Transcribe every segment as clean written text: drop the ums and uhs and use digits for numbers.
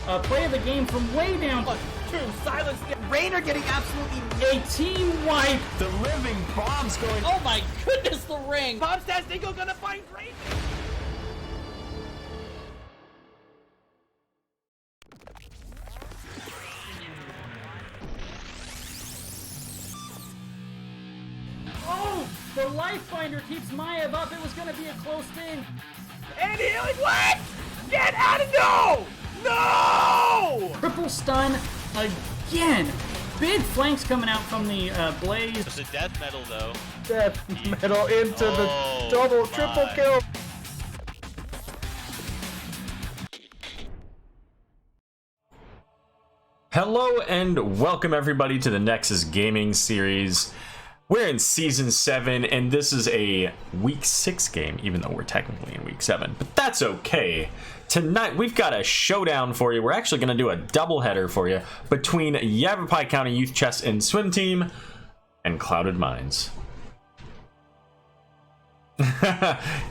play of the game from way down. True, silence. Rainer getting absolutely A team wipe. The living bombs going. Oh my goodness, the ring. Bombs Nico gonna find Rainer. Oh, the life finder keeps Maiev up. It was going to be a close thing. And healing, what? Get out of no! No! Triple stun again. Big flanks coming out from the Blaze. It's a death metal though. Death metal into the double, triple kill. Hello and welcome everybody to the Nexus Gaming series. We're in Season 7 and this is a Week 6 game, even though we're technically in Week 7. But that's okay. Tonight we've got a showdown for you. We're actually going to do a doubleheader for you between Yavapai County Youth Chess and Swim Team and Clouded Minds.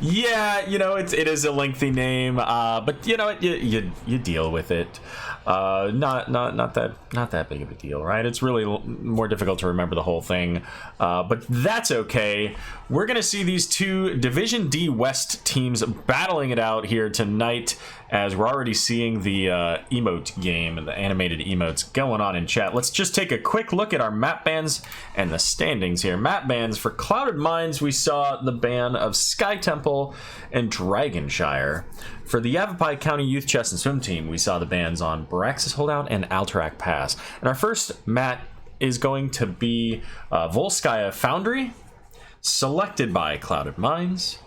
Yeah, you know, it is a lengthy name, but you know, you deal with it. Not that big of a deal, right? It's really more difficult to remember the whole thing, but that's okay. We're gonna see these two Division D West teams battling it out here tonight, as we're already seeing the emote game and the animated emotes going on in chat. Let's just take a quick look at our map bans and the standings here. Map bans for Clouded Minds, we saw the ban of Sky Temple and Dragonshire. For the Yavapai County Youth Chess and Swim Team, we saw the bans on Baraxis Holdout and Alterac Pass. And our first mat is going to be Volskaya Foundry, selected by Clouded Minds.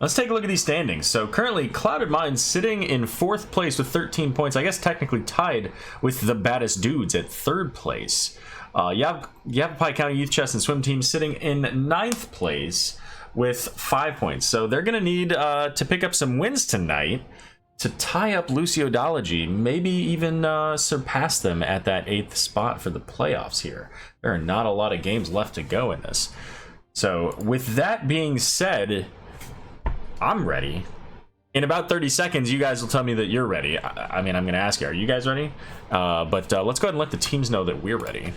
Let's take a look at these standings. So currently, Clouded Minds sitting in 4th place with 13 points. I guess technically tied with the Baddest Dudes at 3rd place. Yavapai County Youth Chess and Swim Team sitting in 9th place with 5 points. So they're going to need to pick up some wins tonight to tie up Luciodology, maybe even surpass them at that 8th spot for the playoffs here. There are not a lot of games left to go in this. So with that being said, I'm ready. In about 30 seconds, you guys will tell me that you're ready. I mean, I'm going to ask you, are you guys ready? But let's go ahead and let the teams know that we're ready.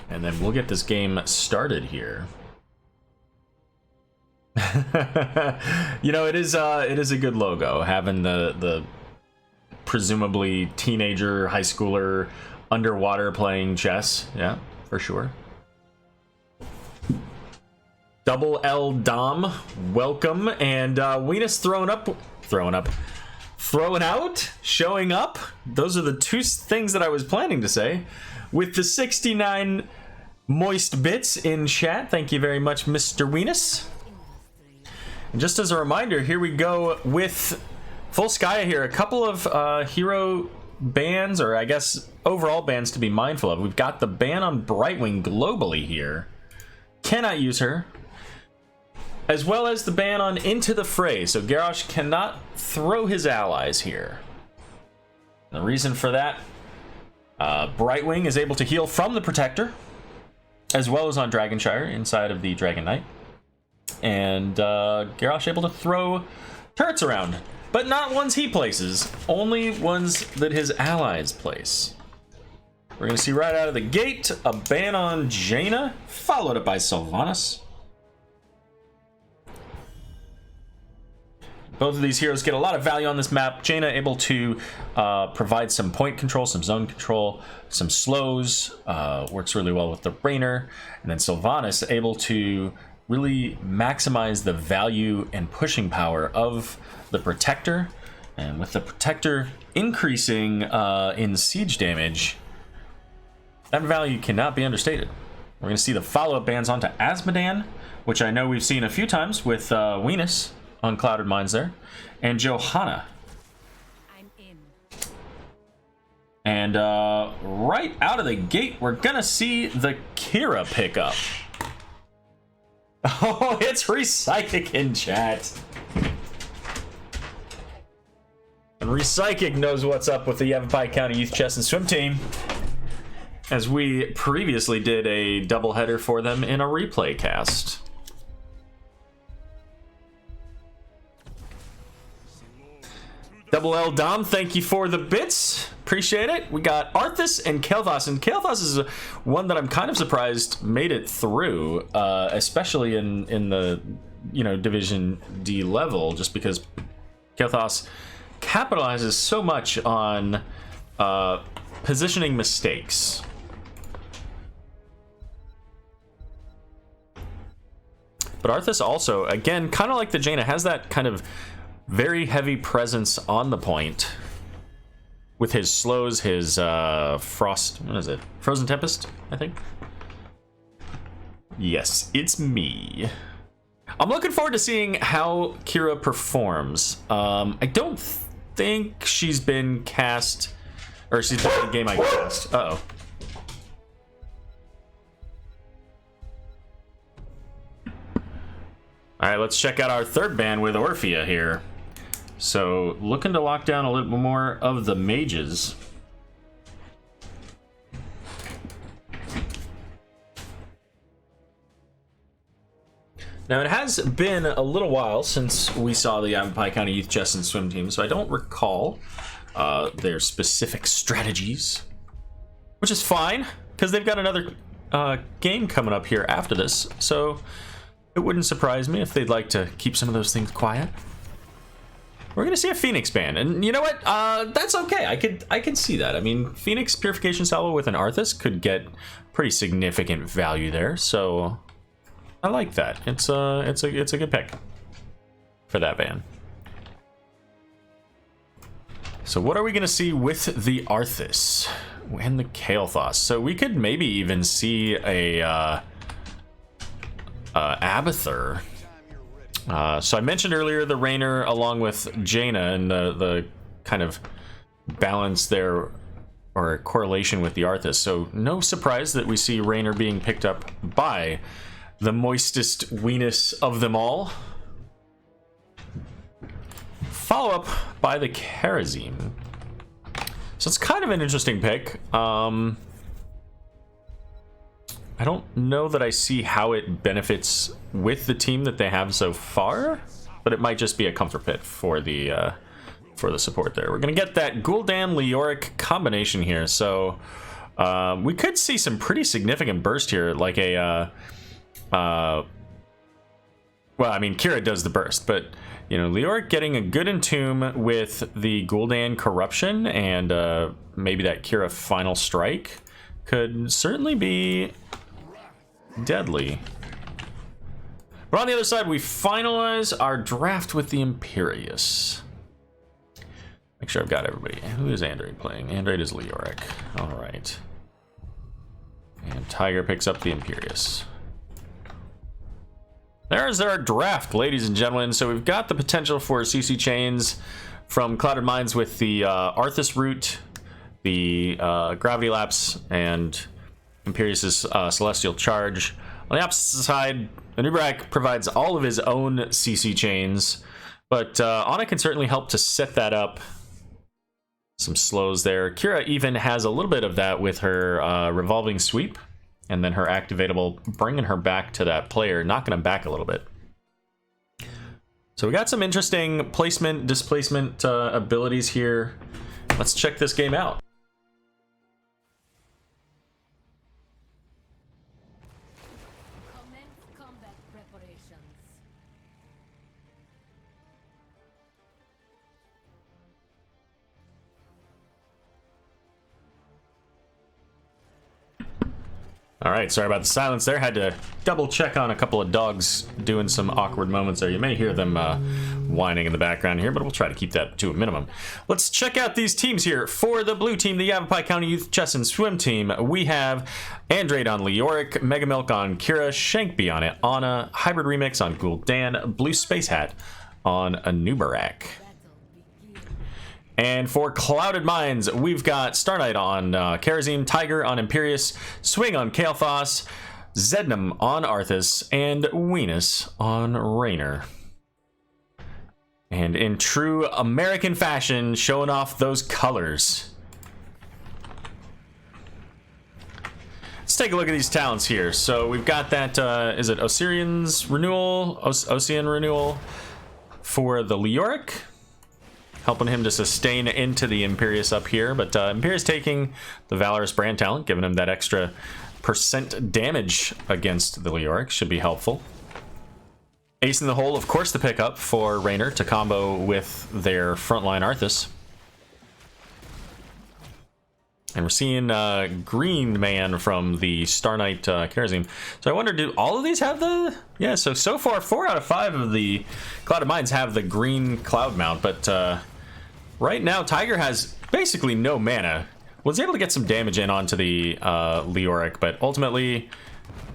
And then we'll get this game started here. You know, it is a good logo, having the presumably teenager, high schooler, underwater playing chess. Yeah, for sure. Double L Dom, welcome, and Weenus throwing out, showing up. Those are the two things that I was planning to say. With the 69 moist bits in chat, thank you very much, Mr. Weenus. And just as a reminder, here we go with Volskaya here. A couple of hero bans, or I guess overall bans to be mindful of. We've got the ban on Brightwing globally here. Cannot use her. As well as the ban on Into the Fray, so Garrosh cannot throw his allies here. The reason for that, Brightwing is able to heal from the Protector, as well as on Dragonshire inside of the Dragon Knight. And Garrosh able to throw turrets around, but not ones he places, only ones that his allies place. We're going to see right out of the gate a ban on Jaina, followed up by Sylvanas. Both of these heroes get a lot of value on this map. Jaina able to provide some point control, some zone control, some slows. Works really well with the Rainer. And then Sylvanas able to really maximize the value and pushing power of the Protector. And with the Protector increasing in siege damage, that value cannot be understated. We're going to see the follow-up bans onto Asmodan, which I know we've seen a few times with Weenus on Clouded Minds there, and Johanna. I'm in. And right out of the gate, we're gonna see the Kira pickup. Oh, it's Repsychic in chat. And Repsychic knows what's up with the Yavapai County Youth Chess and Swim Team, as we previously did a doubleheader for them in a replay cast. Double L Dom, thank you for the bits. Appreciate it. We got Arthas and Kael'thas, and Kael'thas is one that I'm kind of surprised made it through, especially in the Division D level, just because Kael'thas capitalizes so much on positioning mistakes. But Arthas also, again, kind of like the Jaina, has that kind of very heavy presence on the point with his slows, his Frozen Tempest, I think. Yes, it's me. I'm looking forward to seeing how Kira performs. I don't think she's been cast, or she's been in the game I cast. Uh-oh. All right, let's check out our third ban with Orphea here. So, looking to lock down a little bit more of the mages. Now, it has been a little while since we saw the Yavapai County Youth Chess and Swim Team, so I don't recall their specific strategies, which is fine, because they've got another game coming up here after this, so it wouldn't surprise me if they'd like to keep some of those things quiet. We're gonna see a Phoenix ban, and you know what? That's okay. I can see that. I mean, Phoenix Purification Salvo with an Arthas could get pretty significant value there, so I like that. It's a good pick for that ban. So what are we gonna see with the Arthas and the Kael'thas? So we could maybe even see a Abathur. So I mentioned earlier the Raynor along with Jaina and the kind of balance there, or correlation with the Arthas. So no surprise that we see Raynor being picked up by the moistest weenus of them all. Follow up by the Kharazim. So it's kind of an interesting pick. I don't know that I see how it benefits with the team that they have so far, but it might just be a comfort pick for the support there. We're gonna get that Gul'dan Leoric combination here, so we could see some pretty significant burst here, like a well, I mean, Kira does the burst, but you know, Leoric getting a good entomb with the Gul'dan Corruption and maybe that Kira Final Strike could certainly be deadly. But on the other side, we finalize our draft with the Imperius. Make sure I've got everybody. Who is Andrade playing? Andrade is Leoric. All right. And Tiger picks up the Imperius. There's our draft, ladies and gentlemen. So we've got the potential for CC chains from Clouded Minds with the Arthas route, the Gravity Lapse, and Imperius's Celestial Charge. On the opposite side, Anub'arak provides all of his own CC chains, but Ana can certainly help to set that up. Some slows there. Kira even has a little bit of that with her Revolving Sweep, and then her activatable, bringing her back to that player, knocking him back a little bit. So we got some interesting placement, displacement abilities here. Let's check this game out. Commence combat preparations. All right, sorry about the silence there. Had to double check on a couple of dogs doing some awkward moments there. You may hear them whining in the background here, but we'll try to keep that to a minimum. Let's check out these teams here. For the blue team, the Yavapai County Youth Chess and Swim Team, we have Andrade on Leoric, Mega Milk on Kira, Shankby on Ana, Hybrid Remix on Gul'dan, Blue Space Hat on Anub'arak. And for Clouded Minds, we've got Star Knight on Kharazim, Tiger on Imperius, Swing on Kael'thas, Zednam on Arthas, and Weenus on Raynor. And in true American fashion, showing off those colors. Let's take a look at these talents here. So we've got that, is it Osirian's Renewal? Ocean Renewal for the Leoric. helping him to sustain into the Imperius up here. But Imperius taking the Valorous brand talent, giving him that extra % damage against the Leoric. Should be helpful. Ace in the hole, of course, the pickup for Raynor to combo with their frontline Arthas. And we're seeing Green Man from the Star Knight Karazim. So I wonder, do all of these have the... Yeah, so far, 4 out of 5 of the Clouded Mines have the green cloud mount. But right now, Tiger has basically no mana. Was able to get some damage in onto the Leoric, but ultimately,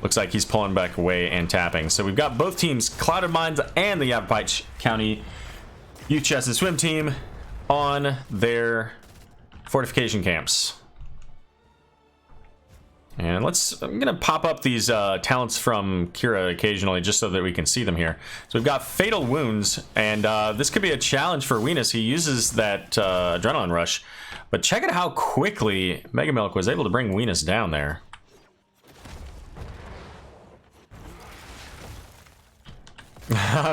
looks like he's pulling back away and tapping. So we've got both teams, Clouded Mines and the Yavapai County Youth Chess and Swim Team, on their fortification camps. And I'm going to pop up these talents from Kira occasionally just so that we can see them here. So we've got Fatal Wounds, and this could be a challenge for Weenus. He uses that Adrenaline Rush. But check out how quickly Mega Milk was able to bring Weenus down there.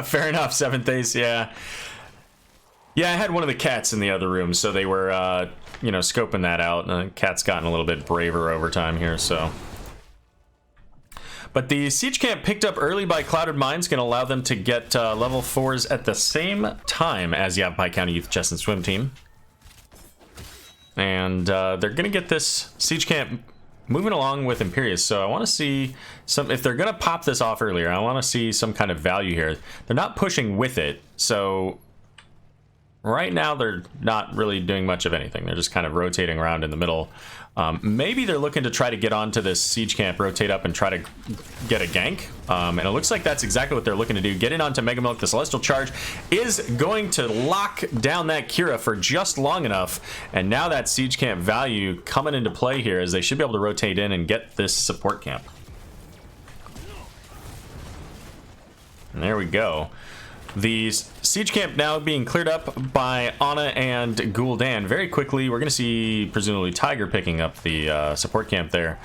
Fair enough, 7th ace, yeah. Yeah, I had one of the cats in the other room, so they were, you know, scoping that out. And the cat's gotten a little bit braver over time here, so. But the Siege Camp picked up early by Clouded Mines going to allow them to get level 4s at the same time as Yavapai County Youth Chess and Swim Team. And they're going to get this Siege Camp moving along with Imperius. So I want to see some, if they're going to pop this off earlier, I want to see some kind of value here. They're not pushing with it, so right now they're not really doing much of anything. They're just kind of rotating around in the middle. Maybe they're looking to try to get onto this Siege Camp, rotate up and try to get a gank. And it looks like that's exactly what they're looking to do. Get in onto Mega Milk. The Celestial Charge is going to lock down that Kira for just long enough. And now that Siege Camp value coming into play here, as they should be able to rotate in and get this support camp. And there we go. The Siege Camp now being cleared up by Ana and Gul'dan. Very quickly, we're going to see, presumably, Tiger picking up the support camp there.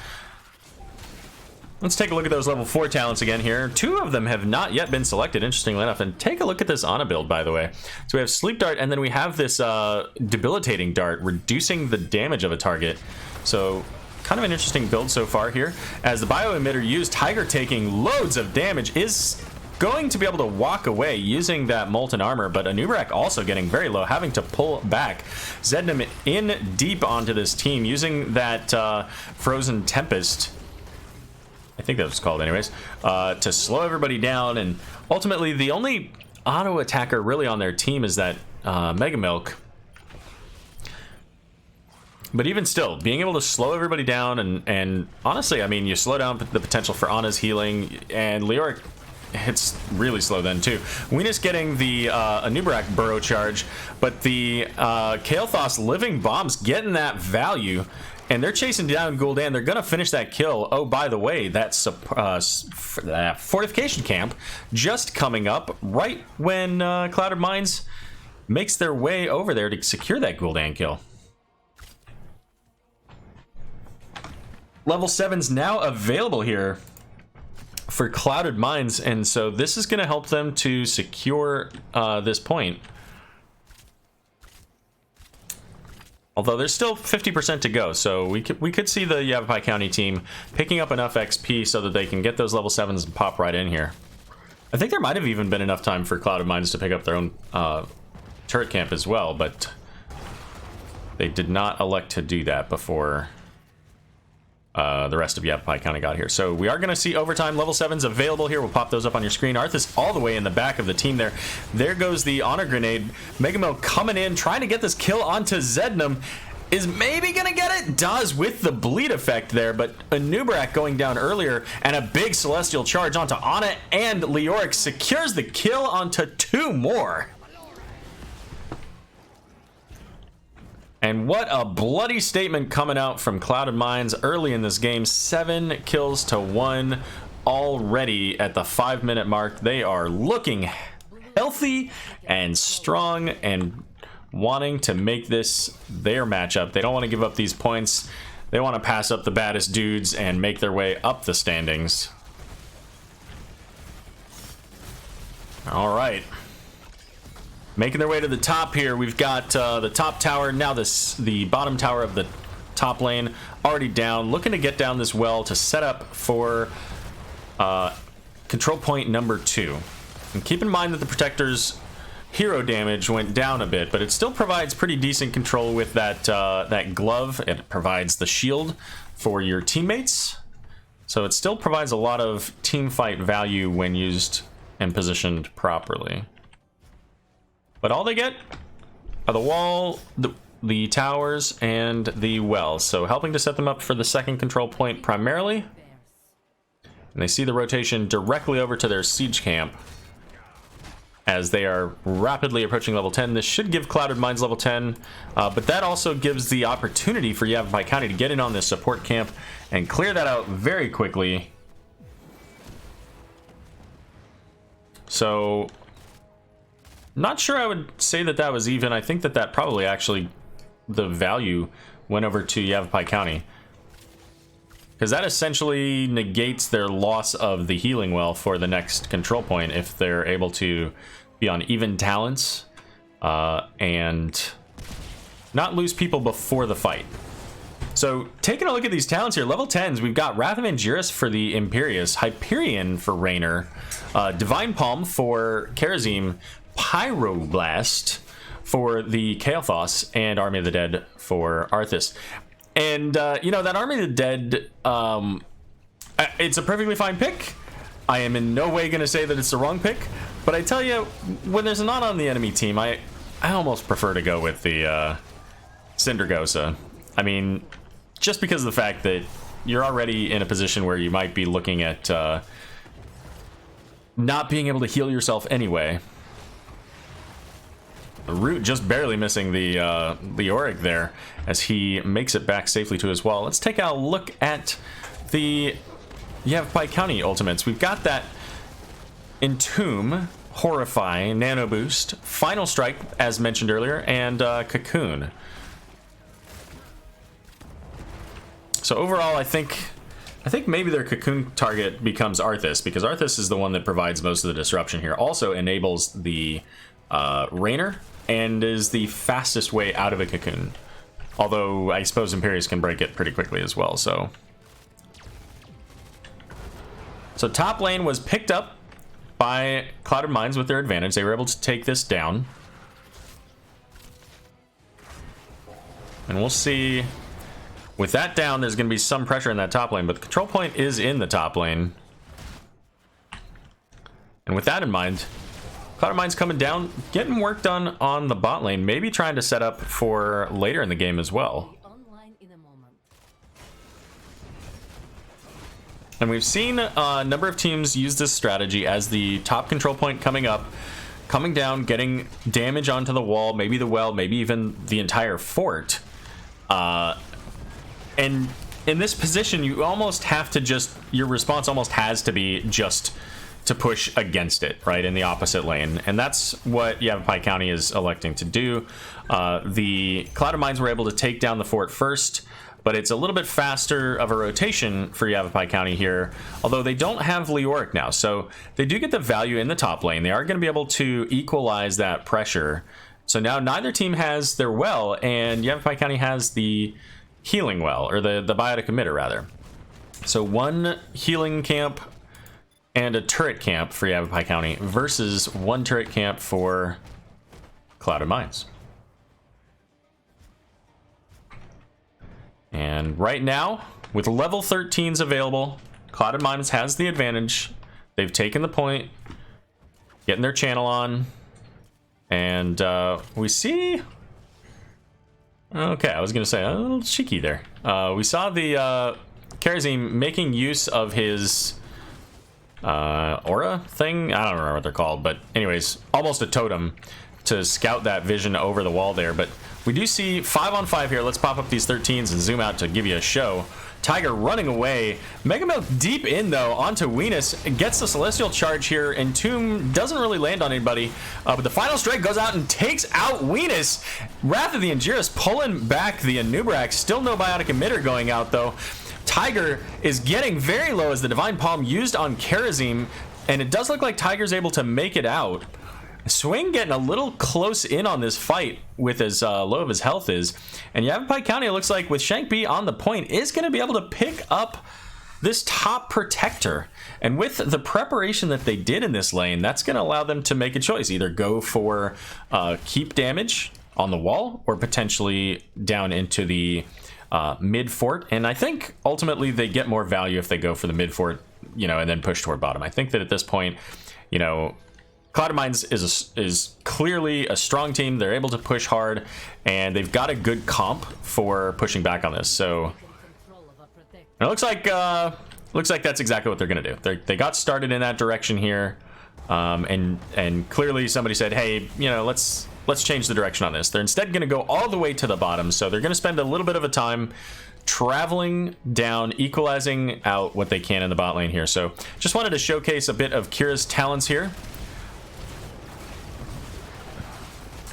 Let's take a look at those level 4 talents again here. 2 of them have not yet been selected, interestingly enough. And take a look at this Ana build, by the way. So we have Sleep Dart, and then we have this Debilitating Dart, reducing the damage of a target. So kind of an interesting build so far here. As the Bio Emitter used, Tiger taking loads of damage is going to be able to walk away using that Molten Armor, but Anubarak also getting very low, having to pull back. Zednam in deep onto this team using that Frozen Tempest, I think that was called anyways, to slow everybody down. And ultimately the only auto attacker really on their team is that Mega Milk. But even still, being able to slow everybody down, and honestly, I mean, you slow down the potential for Ana's healing, and Leoric hits really slow then too. Weenus getting the Anubarak Burrow Charge, but the Kael'thas Living Bombs getting that value, and they're chasing down Gul'dan. They're gonna finish that kill. Oh, by the way, that's fortification camp just coming up right when Clouded Mines makes their way over there to secure that Gul'dan kill. Level 7's now available here for Clouded Mines, and so this is going to help them to secure this point. Although there's still 50% to go, so we could see the Yavapai County team picking up enough XP so that they can get those level 7s and pop right in here. I think there might have even been enough time for Clouded Mines to pick up their own turret camp as well, but they did not elect to do that before the rest of Yavapai County got here. So we are going to see overtime level 7s available here. We'll pop those up on your screen. Arthas all the way in the back of the team there. There goes the Honor Grenade. Mega Milk coming in, trying to get this kill onto Zednam. Is maybe going to get it? Does with the bleed effect there, but Anubarak going down earlier, and a big Celestial Charge onto Ana and Leoric secures the kill onto 2 more. And what a bloody statement coming out from Clouded Mines early in this game. 7 kills to 1 already at the 5-minute mark. They are looking healthy and strong and wanting to make this their matchup. They don't want to give up these points. They want to pass up the baddest dudes and make their way up the standings. All right. Making their way to the top here. We've got the top tower. Now the bottom tower of the top lane already down. Looking to get down this well to set up for control point number 2. And keep in mind that the Protector's hero damage went down a bit, but it still provides pretty decent control with that that glove. It provides the shield for your teammates. So it still provides a lot of team fight value when used and positioned properly. But all they get are the wall, the towers, and the well. So helping to set them up for the second control point primarily. And they see the rotation directly over to their siege camp as they are rapidly approaching level 10. This should give Clouded Mines level 10, but that also gives the opportunity for Yavapai County to get in on this support camp and clear that out very quickly. So, not sure I would say that that was even. I think that that probably actually, the value went over to Yavapai County, because that essentially negates their loss of the healing well for the next control point if they're able to be on even talents and not lose people before the fight. So taking a look at these talents here, level 10s, we've got Wrath of Angiris for the Imperius, Hyperion for Raynor, Divine Palm for Karazim, Pyroblast for the Kael'thas, and Army of the Dead for Arthas. And, you know, that Army of the Dead, it's a perfectly fine pick. I am in no way going to say that it's the wrong pick. But I tell you, when there's a not on the enemy team, I almost prefer to go with the Syndragosa. I mean, just because of the fact that you're already in a position where you might be looking at not being able to heal yourself anyway. Root just barely missing the Auric there as he makes it back safely to his wall. Let's take a look at the Yavapai County ultimates. We've got that Entomb, Horrify, Nano Boost, Final Strike, as mentioned earlier, and Cocoon. So overall, I think maybe their Cocoon target becomes Arthas, because Arthas is the one that provides most of the disruption here. Also enables the Raynor, and is the fastest way out of a Cocoon. Although I suppose Imperius can break it pretty quickly as well. So top lane was picked up by Clouded Mines with their advantage. They were able to take this down. And we'll see. With that down, there's going to be some pressure in that top lane, but the control point is in the top lane. And with that in mind, Clouded Mines coming down, getting work done on the bot lane, maybe trying to set up for later in the game as well. And we've seen a number of teams use this strategy as the top control point coming up, coming down, getting damage onto the wall, maybe the well, maybe even the entire fort. And in this position, you almost have to just, your response almost has to be just to push against it, right, in the opposite lane. And that's what Yavapai County is electing to do. The Clouded Mines were able to take down the fort first, but it's a little bit faster of a rotation for Yavapai County here, although they don't have Leoric now. So they do get the value in the top lane. They are going to be able to equalize that pressure. So now neither team has their well, and Yavapai County has the healing well, or the biotic emitter rather. So one healing camp and a turret camp for Yavapai County versus one turret camp for Clouded Mines. And right now, with level 13s available, Clouded Mines has the advantage. They've taken the point, getting their channel on, and we see... Okay, I was going to say, a little cheeky there. We saw the Karazim making use of his aura thing. I don't remember what they're called, but anyways, almost a totem to scout that vision over the wall there. But we do see 5-on-5 here. Let's pop up these 13s and zoom out to give you a show. Tiger running away. Mega Milk deep in, though, onto Venus. Gets the Celestial Charge here. Entomb doesn't really land on anybody. But the Final Strike goes out and takes out Venus. Wrath of the Angiris pulling back the Anubarak. Still no Biotic Emitter going out, though. Tiger is getting very low as the Divine Palm used on Karazim. And it does look like Tiger's able to make it out. Swing getting a little close in on this fight with as low of his health is. And Yavapai County, it looks like with Shank B on the point, is going to be able to pick up this top protector. And with the preparation that they did in this lane, that's going to allow them to make a choice. Either go for keep damage on the wall or potentially down into the mid fort. And I think ultimately they get more value if they go for the mid fort, you know, and then push toward bottom. I think that at this point, you know, Clouded Minds is clearly a strong team. They're able to push hard, and they've got a good comp for pushing back on this. So it looks like that's exactly what they're gonna do. They got started in that direction here, and clearly somebody said, hey, you know, let's change the direction on this. They're instead gonna go all the way to the bottom. So they're gonna spend a little bit of a time traveling down, equalizing out what they can in the bot lane here. So just wanted to showcase a bit of Kira's talents here.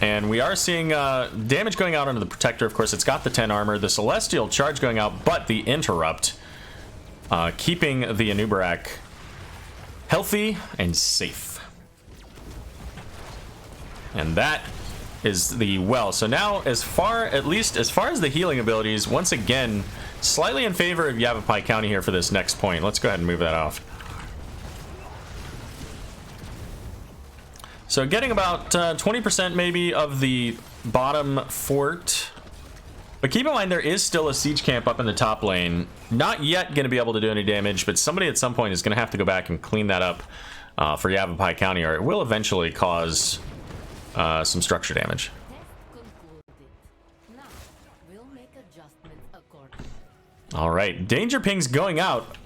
And we are seeing damage going out onto the Protector. Of course, it's got the 10 armor. The Celestial Charge going out, but the Interrupt keeping the Anubarak healthy and safe. And that is the well. So now, at least as far as the healing abilities, once again, slightly in favor of Yavapai County here for this next point. Let's go ahead and move that off. So getting about 20% maybe of the bottom fort. But keep in mind there is still a siege camp up in the top lane. Not yet going to be able to do any damage, but somebody at some point is going to have to go back and clean that up for Yavapai County, or it will eventually cause some structure damage. All right, danger pings going out.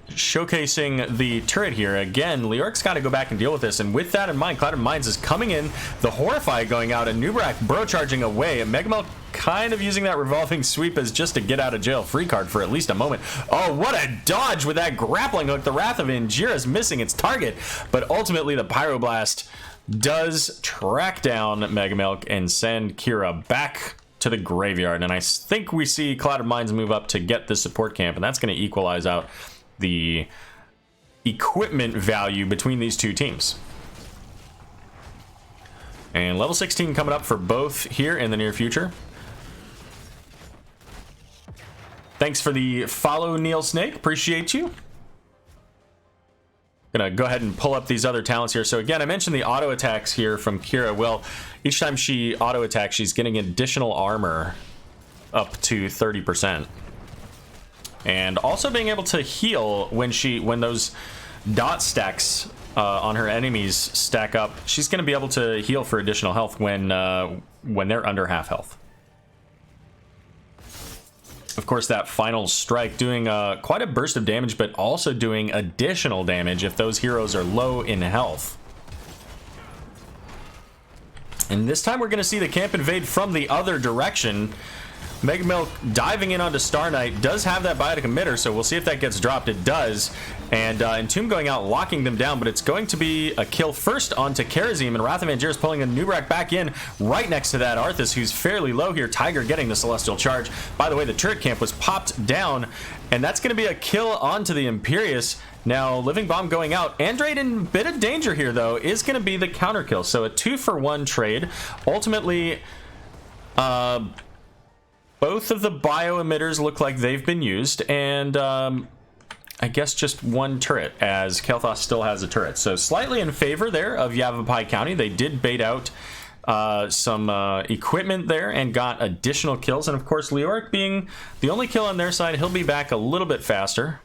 Showcasing the turret here. Again, Leoric's got to go back and deal with this, and with that in mind, Clouded Minds is coming in, the Horrify going out, and Nubarak bro charging away, and Megamel kind of using that revolving sweep as just a get out of jail free card for at least a moment. Oh, what a dodge with that grappling hook. The Wrath of Injira's missing its target, but ultimately the Pyroblast does track down Megamilk and send Kira back to the graveyard, and I think we see Clouded Minds move up to get this support camp, and that's going to equalize out the equipment value between these two teams. And level 16 coming up for both here in the near future. Thanks for the follow, Neil Snake. Appreciate you. Gonna go ahead and pull up these other talents here. So again, I mentioned the auto attacks here from Kira. Well, each time she auto attacks, she's getting additional armor up to 30%. And also being able to heal when those dot stacks on her enemies stack up. She's going to be able to heal for additional health when they're under half health. Of course, that final strike doing quite a burst of damage, but also doing additional damage if those heroes are low in health. And this time we're going to see the camp invade from the other direction. Megamilk diving in onto Star Knight does have that biotic emitter, so we'll see if that gets dropped. It does. And Entomb going out, locking them down, but it's going to be a kill first onto Karazim, and Wrath of Angiers pulling a Nubarak back in right next to that Arthas, who's fairly low here. Tiger getting the Celestial Charge. By the way, the turret camp was popped down, and that's going to be a kill onto the Imperius. Now, Living Bomb going out. Andrade in a bit of danger here, though, is going to be the counter kill. So a 2-for-1 trade. Ultimately, both of the bio emitters look like they've been used, and I guess just one turret, as Kael'thas still has a turret. So slightly in favor there of Yavapai County. They did bait out some equipment there and got additional kills. And of course, Leoric being the only kill on their side, he'll be back a little bit faster.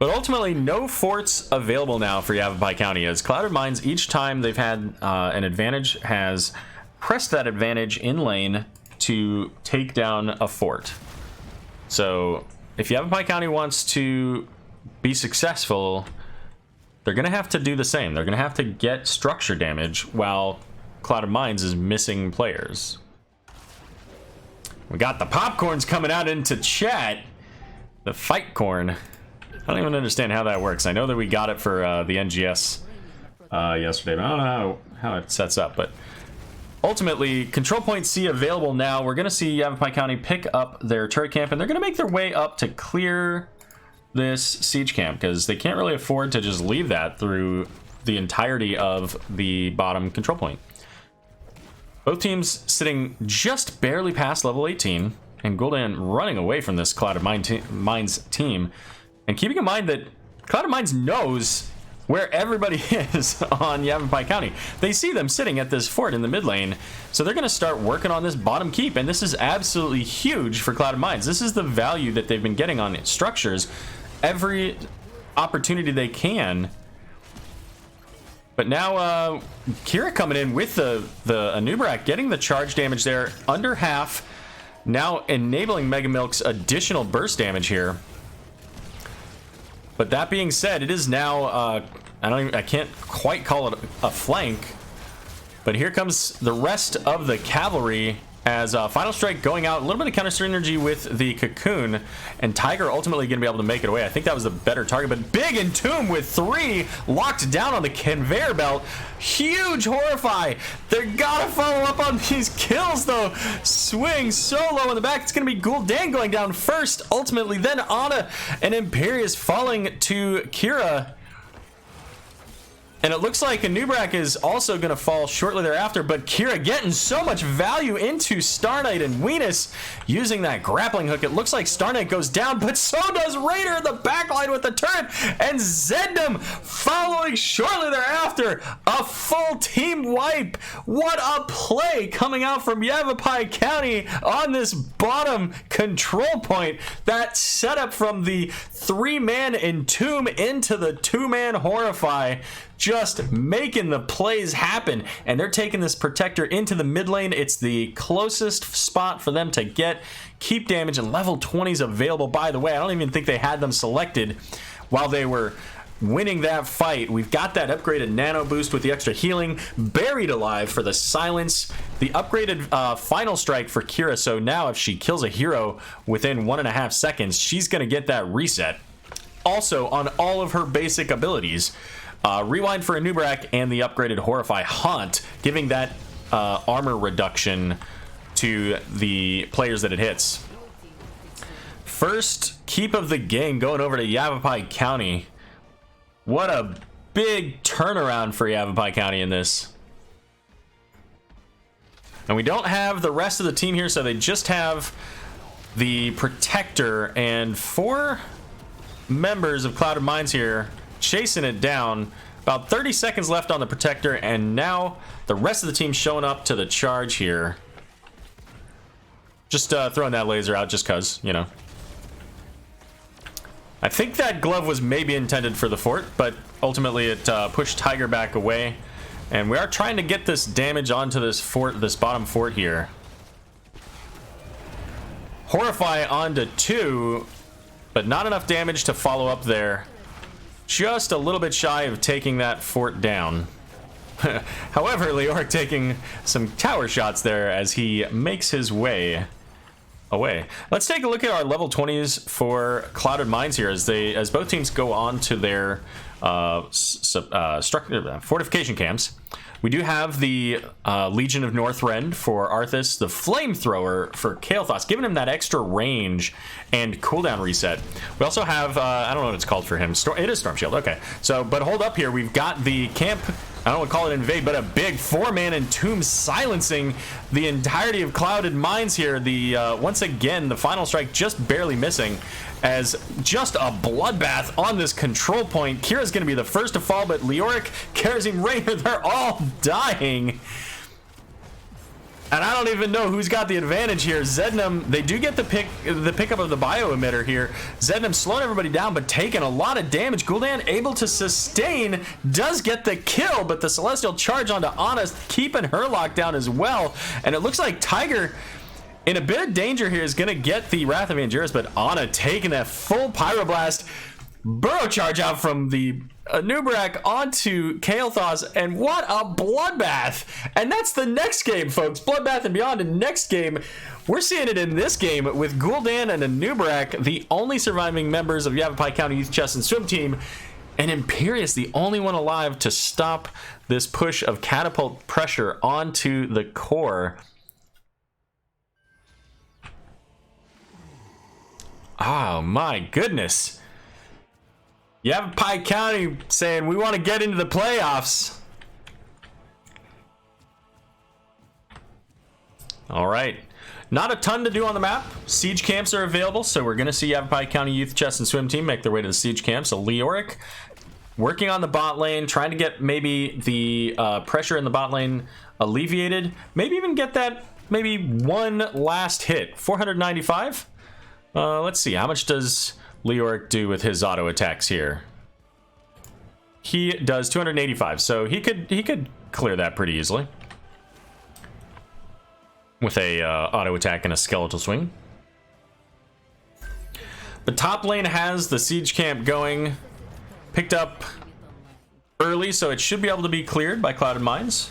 But ultimately, no forts available now for Yavapai County, as Clouded Minds, each time they've had an advantage, has pressed that advantage in lane to take down a fort. So if Yavapai County wants to be successful, they're going to have to do the same. They're going to have to get structure damage while Clouded Minds is missing players. We got the popcorns coming out into chat. The fight corn. I don't even understand how that works. I know that we got it for the NGS yesterday, but I don't know how it sets up. But ultimately, Control Point C available now. We're going to see Yavapai County pick up their turret camp, and they're going to make their way up to clear this siege camp, because they can't really afford to just leave that through the entirety of the bottom control point. Both teams sitting just barely past level 18, and Gul'dan running away from this Clouded Mines team. And keeping in mind that Clouded Mines knows where everybody is on Yavapai County. They see them sitting at this fort in the mid lane, so they're going to start working on this bottom keep, and this is absolutely huge for Clouded Mines. This is the value that they've been getting on structures every opportunity they can. But now Kira coming in with the Anub'arak, getting the charge damage there, under half, now enabling Mega Milk's additional burst damage here. But that being said, it is now I can't quite call it a flank, but here comes the rest of the cavalry as Final Strike going out, a little bit of counter synergy with the Cocoon, and Tiger ultimately going to be able to make it away. I think that was the better target, but big Entomb with 3 locked down on the conveyor belt. Huge Horrify. They're gotta follow up on these kills though. Swing so low in the back. It's going to be Gul'dan going down first, ultimately then Ana and Imperius falling to Kira. And it looks like Anub'arak is also going to fall shortly thereafter, but Kira getting so much value into Star Knight and Venus using that grappling hook. It looks like Star Knight goes down, but so does Raider in the backline with the turret, and Zednam following shortly thereafter. A full team wipe. What a play coming out from Yavapai County on this bottom control point. That setup from the 3-man Entomb into the 2-man Horrify, just making the plays happen, and they're taking this protector into the mid lane. It's the closest spot for them to get keep damage, and level 20s available, by the way. I don't even think they had them selected while they were winning that fight. We've got that upgraded nano boost with the extra healing, buried alive for the silence, the upgraded final strike for Kira, so now if she kills a hero within 1.5 seconds, she's gonna get that reset. Also on all of her basic abilities, rewind for Anub'arak and the upgraded Horrify Haunt, giving that armor reduction to the players that it hits. First keep of the game going over to Yavapai County. What a big turnaround for Yavapai County in this. And we don't have the rest of the team here, so they just have the Protector and 4 members of Clouded Mines here chasing it down. About 30 seconds left on the Protector, and now the rest of the team showing up to the charge here. Just throwing that laser out just cause, you know. I think that glove was maybe intended for the fort, but ultimately it pushed Tiger back away. And we are trying to get this damage onto this fort, this bottom fort here. Horrify onto 2, but not enough damage to follow up there. Just a little bit shy of taking that fort down. However, Leoric taking some tower shots there as he makes his way away. Let's take a look at our level 20s for Clouded Mines here as both teams go on to their fortification camps. We do have the Legion of Northrend for Arthas, the Flamethrower for Kael'thas, giving him that extra range and cooldown reset. We also have, I don't know what it's called for him. It is Storm Shield, okay. So, but hold up here, we've got the camp, I don't want to call it invade, but a big 4-man Entomb silencing the entirety of Clouded Mines here. The once again, the final strike just barely missing, as just a bloodbath on this control point. Kira's going to be the first to fall, but Leoric, Karazim, Raynor, they're all dying. And I don't even know who's got the advantage here. Zednam, they do get the pickup of the bio emitter here. Zednam slowing everybody down, but taking a lot of damage. Gul'dan able to sustain, does get the kill, but the Celestial charge onto Ana, keeping her locked down as well. And it looks like Tiger, in a bit of danger here, is going to get the Wrath of Angerus, but Ana taking that full Pyroblast, burrow charge out from the Anub'arak onto Kael'thas, and what a bloodbath. And that's the next game, folks. Bloodbath and beyond. And next game, we're seeing it in this game with Gul'dan and Anub'arak, the only surviving members of Yavapai County Youth Chess and Swim Team, and Imperius, the only one alive to stop this push of catapult pressure onto the core. Oh my goodness. Yavapai County saying we want to get into the playoffs. All right. Not a ton to do on the map. Siege camps are available, so we're going to see Yavapai County Youth Chess and Swim Team make their way to the siege camp. So Leoric working on the bot lane, trying to get maybe the pressure in the bot lane alleviated. Maybe even get that maybe one last hit. 495? Let's see. How much does Leoric do with his auto attacks here? He does 285, so he could clear that pretty easily with a auto attack and a skeletal swing. The top lane has the siege camp going, picked up early, so it should be able to be cleared by Clouded Mines.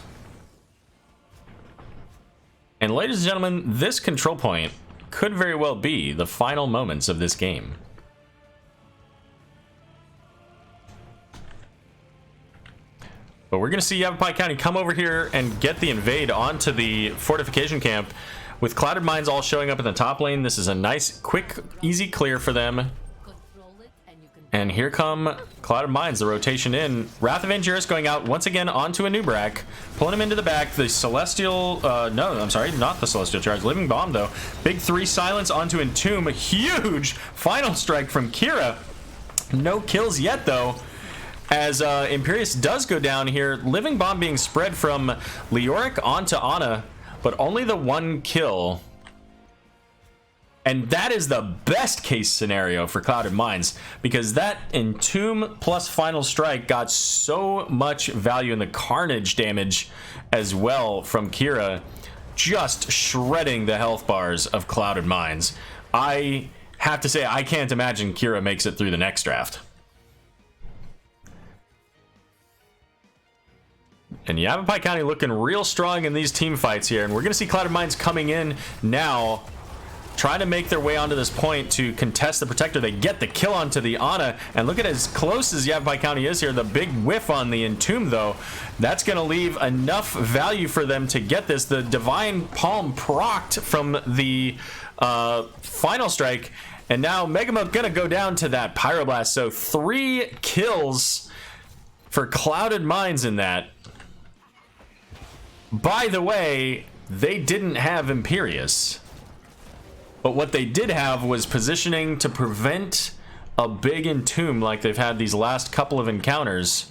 And ladies and gentlemen, this control point could very well be the final moments of this game. But we're going to see Yavapai County come over here and get the invade onto the fortification camp. With Clouded Mines all showing up in the top lane, this is a nice, quick, easy clear for them. And here come Clouded Mines, the rotation in. Wrath of Angiris going out once again onto a Nubrak, pulling him into the back. The Celestial, no, I'm sorry, not the Celestial Charge. Living Bomb, though. Big 3 silence onto Entomb. A huge final strike from Kira. No kills yet, though. As Imperius does go down here, Living Bomb being spread from Leoric onto Ana, but only the 1 kill. And that is the best case scenario for Clouded Mines, because that Entomb plus Final Strike got so much value in the carnage damage as well from Kira, just shredding the health bars of Clouded Mines. I have to say, I can't imagine Kira makes it through the next draft. And Yavapai County looking real strong in these team fights here. And we're going to see Clouded Mines coming in now, trying to make their way onto this point to contest the Protector. They get the kill onto the Ana. And look at as close as Yavapai County is here. The big whiff on the Entomb, though. That's going to leave enough value for them to get this. The Divine Palm procced from the Final Strike. And now Megamilk going to go down to that Pyroblast. So 3 kills for Clouded Mines in that. By the way, they didn't have Imperius. But what they did have was positioning to prevent a big Entomb like they've had these last couple of encounters.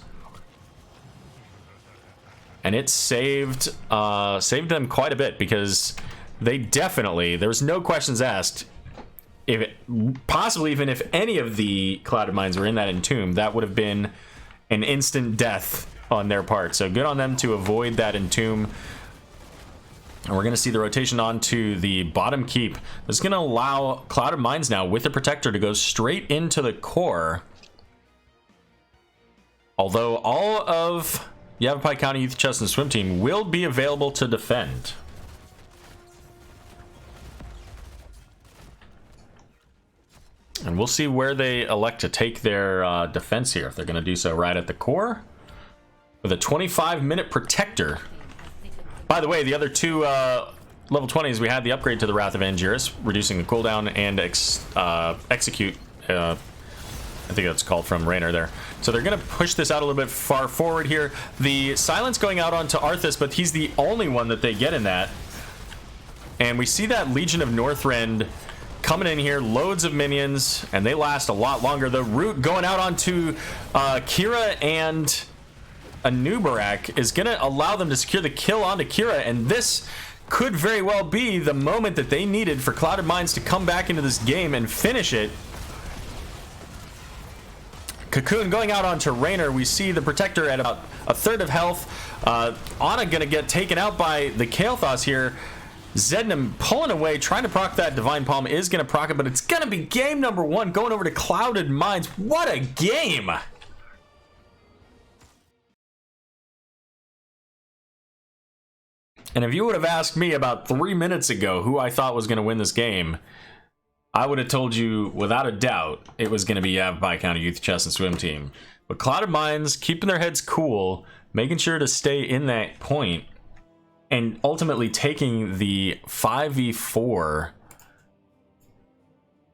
And it saved them quite a bit, because they definitely, there was no questions asked. Possibly even if any of the Clouded Mines were in that Entomb, that would have been an instant death on their part. So good on them to avoid that Entomb. And we're going to see the rotation onto the bottom keep. This is going to allow Clouded Mines now with the Protector to go straight into the core. Although all of Yavapai County Youth Chess and Swim Team will be available to defend. And we'll see where they elect to take their defense here. If they're going to do so right at the core with a 25-minute Protector. By the way, the other 2 level 20s, we had the upgrade to the Wrath of Angiris, reducing the cooldown and execute. I think that's called from Raynor there. So they're going to push this out a little bit far forward here. The silence going out onto Arthas, but he's the only one that they get in that. And we see that Legion of Northrend coming in here, loads of minions, and they last a lot longer. The root going out onto Kira and a Nubarak is going to allow them to secure the kill onto Kira, and this could very well be the moment that they needed for Clouded Mines to come back into this game and finish it. Cocoon going out onto Raynor. We see the Protector at about a third of health. Ana going to get taken out by the Kael'thas here. Zednam pulling away, trying to proc that Divine Palm, is going to proc it, but it's going to be game number 1 going over to Clouded Mines. What a game! And if you would have asked me about 3 minutes ago who I thought was going to win this game, I would have told you without a doubt it was going to be Yavapai County Youth Chess and Swim Team. But Clouded Mines keeping their heads cool, making sure to stay in that point, and ultimately taking the 5v4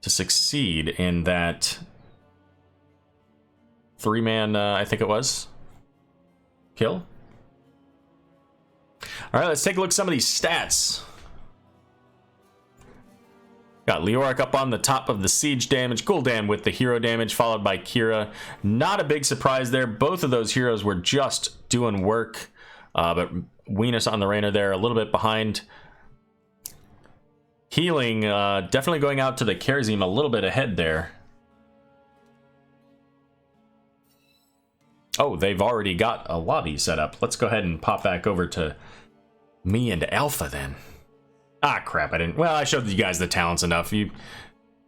to succeed in that 3-man, I think it was, kill. All right, let's take a look at some of these stats. Got Leoric up on the top of the siege damage, Gul'dan with the hero damage, followed by Kira. Not a big surprise there. Both of those heroes were just doing work, but Venus on the Rainer there, a little bit behind. Healing, definitely going out to the Kerazim a little bit ahead there. Oh, they've already got a lobby set up. Let's go ahead and pop back over to me and Alpha then. Ah, crap, I didn't. Well, I showed you guys the talents enough. You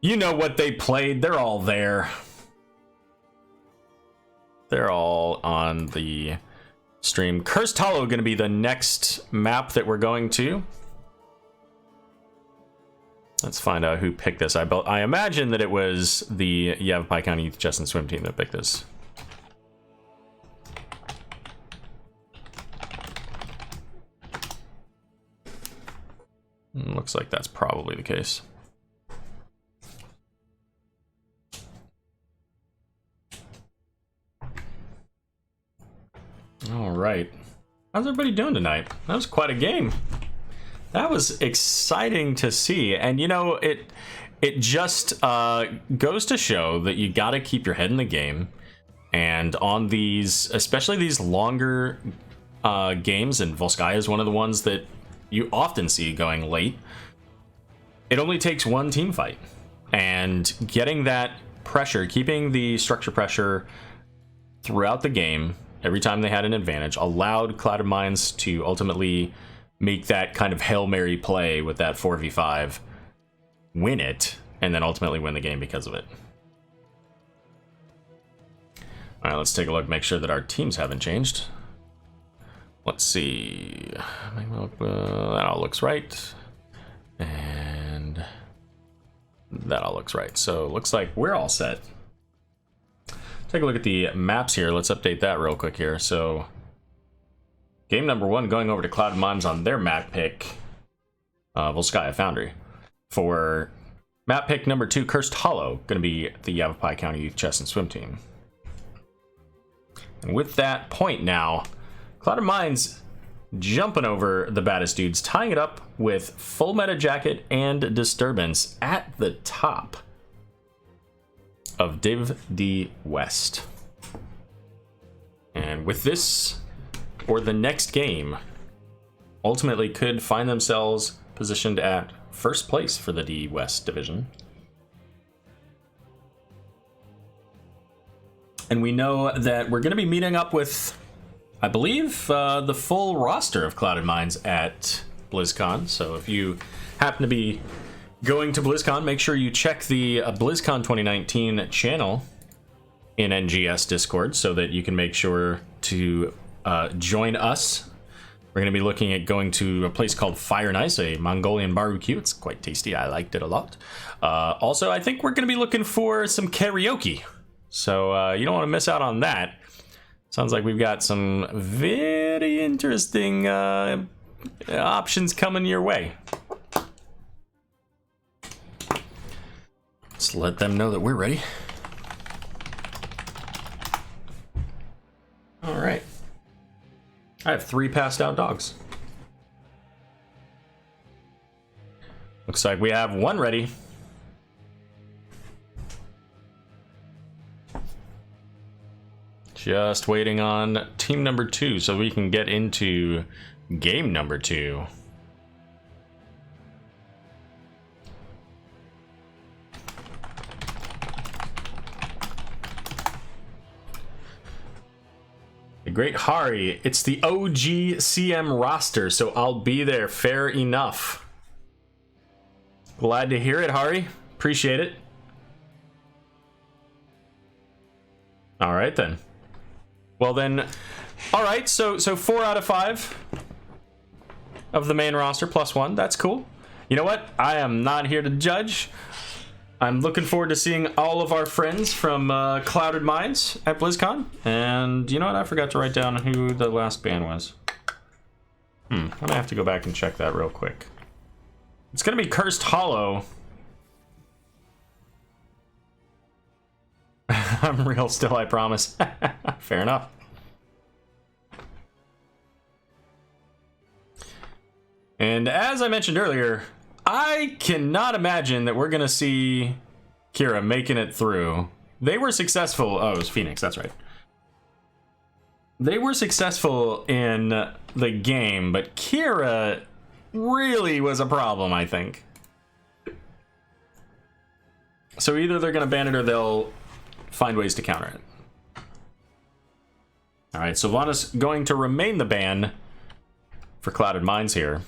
know what they played. They're all there. They're all on the stream. Cursed Hollow going to be the next map that we're going to. Let's find out who picked this. I imagine that it was the Yavapai County Youth Chess and Swim Team that picked this. Looks like that's probably the case. All right. How's everybody doing tonight? That was quite a game. That was exciting to see. And, you know, it just goes to show that you got to keep your head in the game. And on these, especially these longer games, and Volskaya is one of the ones that you often see going late, it only takes one team fight, and getting that pressure, keeping the structure pressure throughout the game every time they had an advantage, allowed Clouded Minds to ultimately make that kind of Hail Mary play with that 4v5, win it, and then ultimately win the game because of it. All right, let's take a look, make sure that our teams haven't changed. Let's see. That all looks right. And that all looks right. So looks like we're all set. Take a look at the maps here. Let's update that real quick here. So game number 1 going over to Cloud Minds on their map pick, Volskaya Foundry. For map pick number 2, Cursed Hollow, going to be the Yavapai County Youth Chess and Swim Team. And with that point now, Clouded Minds jumping over the baddest dudes, tying it up with Full Meta Jacket and Disturbance at the top of Div D West. And with this, or the next game, ultimately could find themselves positioned at first place for the D West division. And we know that we're going to be meeting up with, I believe, the full roster of Clouded Minds at BlizzCon. So if you happen to be going to BlizzCon, make sure you check the BlizzCon 2019 channel in NGS Discord so that you can make sure to join us. We're going to be looking at going to a place called Fire and Ice, a Mongolian barbecue. It's quite tasty. I liked it a lot. Also, I think we're going to be looking for some karaoke. So you don't want to miss out on that. Sounds like we've got some very interesting options coming your way. Let's let them know that we're ready. All right. I have 3 passed out dogs. Looks like we have 1 ready. Just waiting on team number 2 so we can get into game number 2. The Great Hari, it's the OG CM roster, so I'll be there. Fair enough. Glad to hear it, Hari. Appreciate it. All right, then. Well, then, all right, so 4 out of 5 of the main roster plus 1. That's cool. You know what? I am not here to judge. I'm looking forward to seeing all of our friends from Clouded Minds at BlizzCon. And you know what? I forgot to write down who the last band was. I'm going to have to go back and check that real quick. It's going to be Cursed Hollow. I'm real still, I promise. Fair enough. And as I mentioned earlier, I cannot imagine that we're going to see Kira making it through. They were successful. Oh, it was Phoenix. That's right. They were successful in the game, but Kira really was a problem, I think. So either they're going to ban it or they'll find ways to counter it. All right, so Sylvanas going to remain the ban for Clouded Minds here.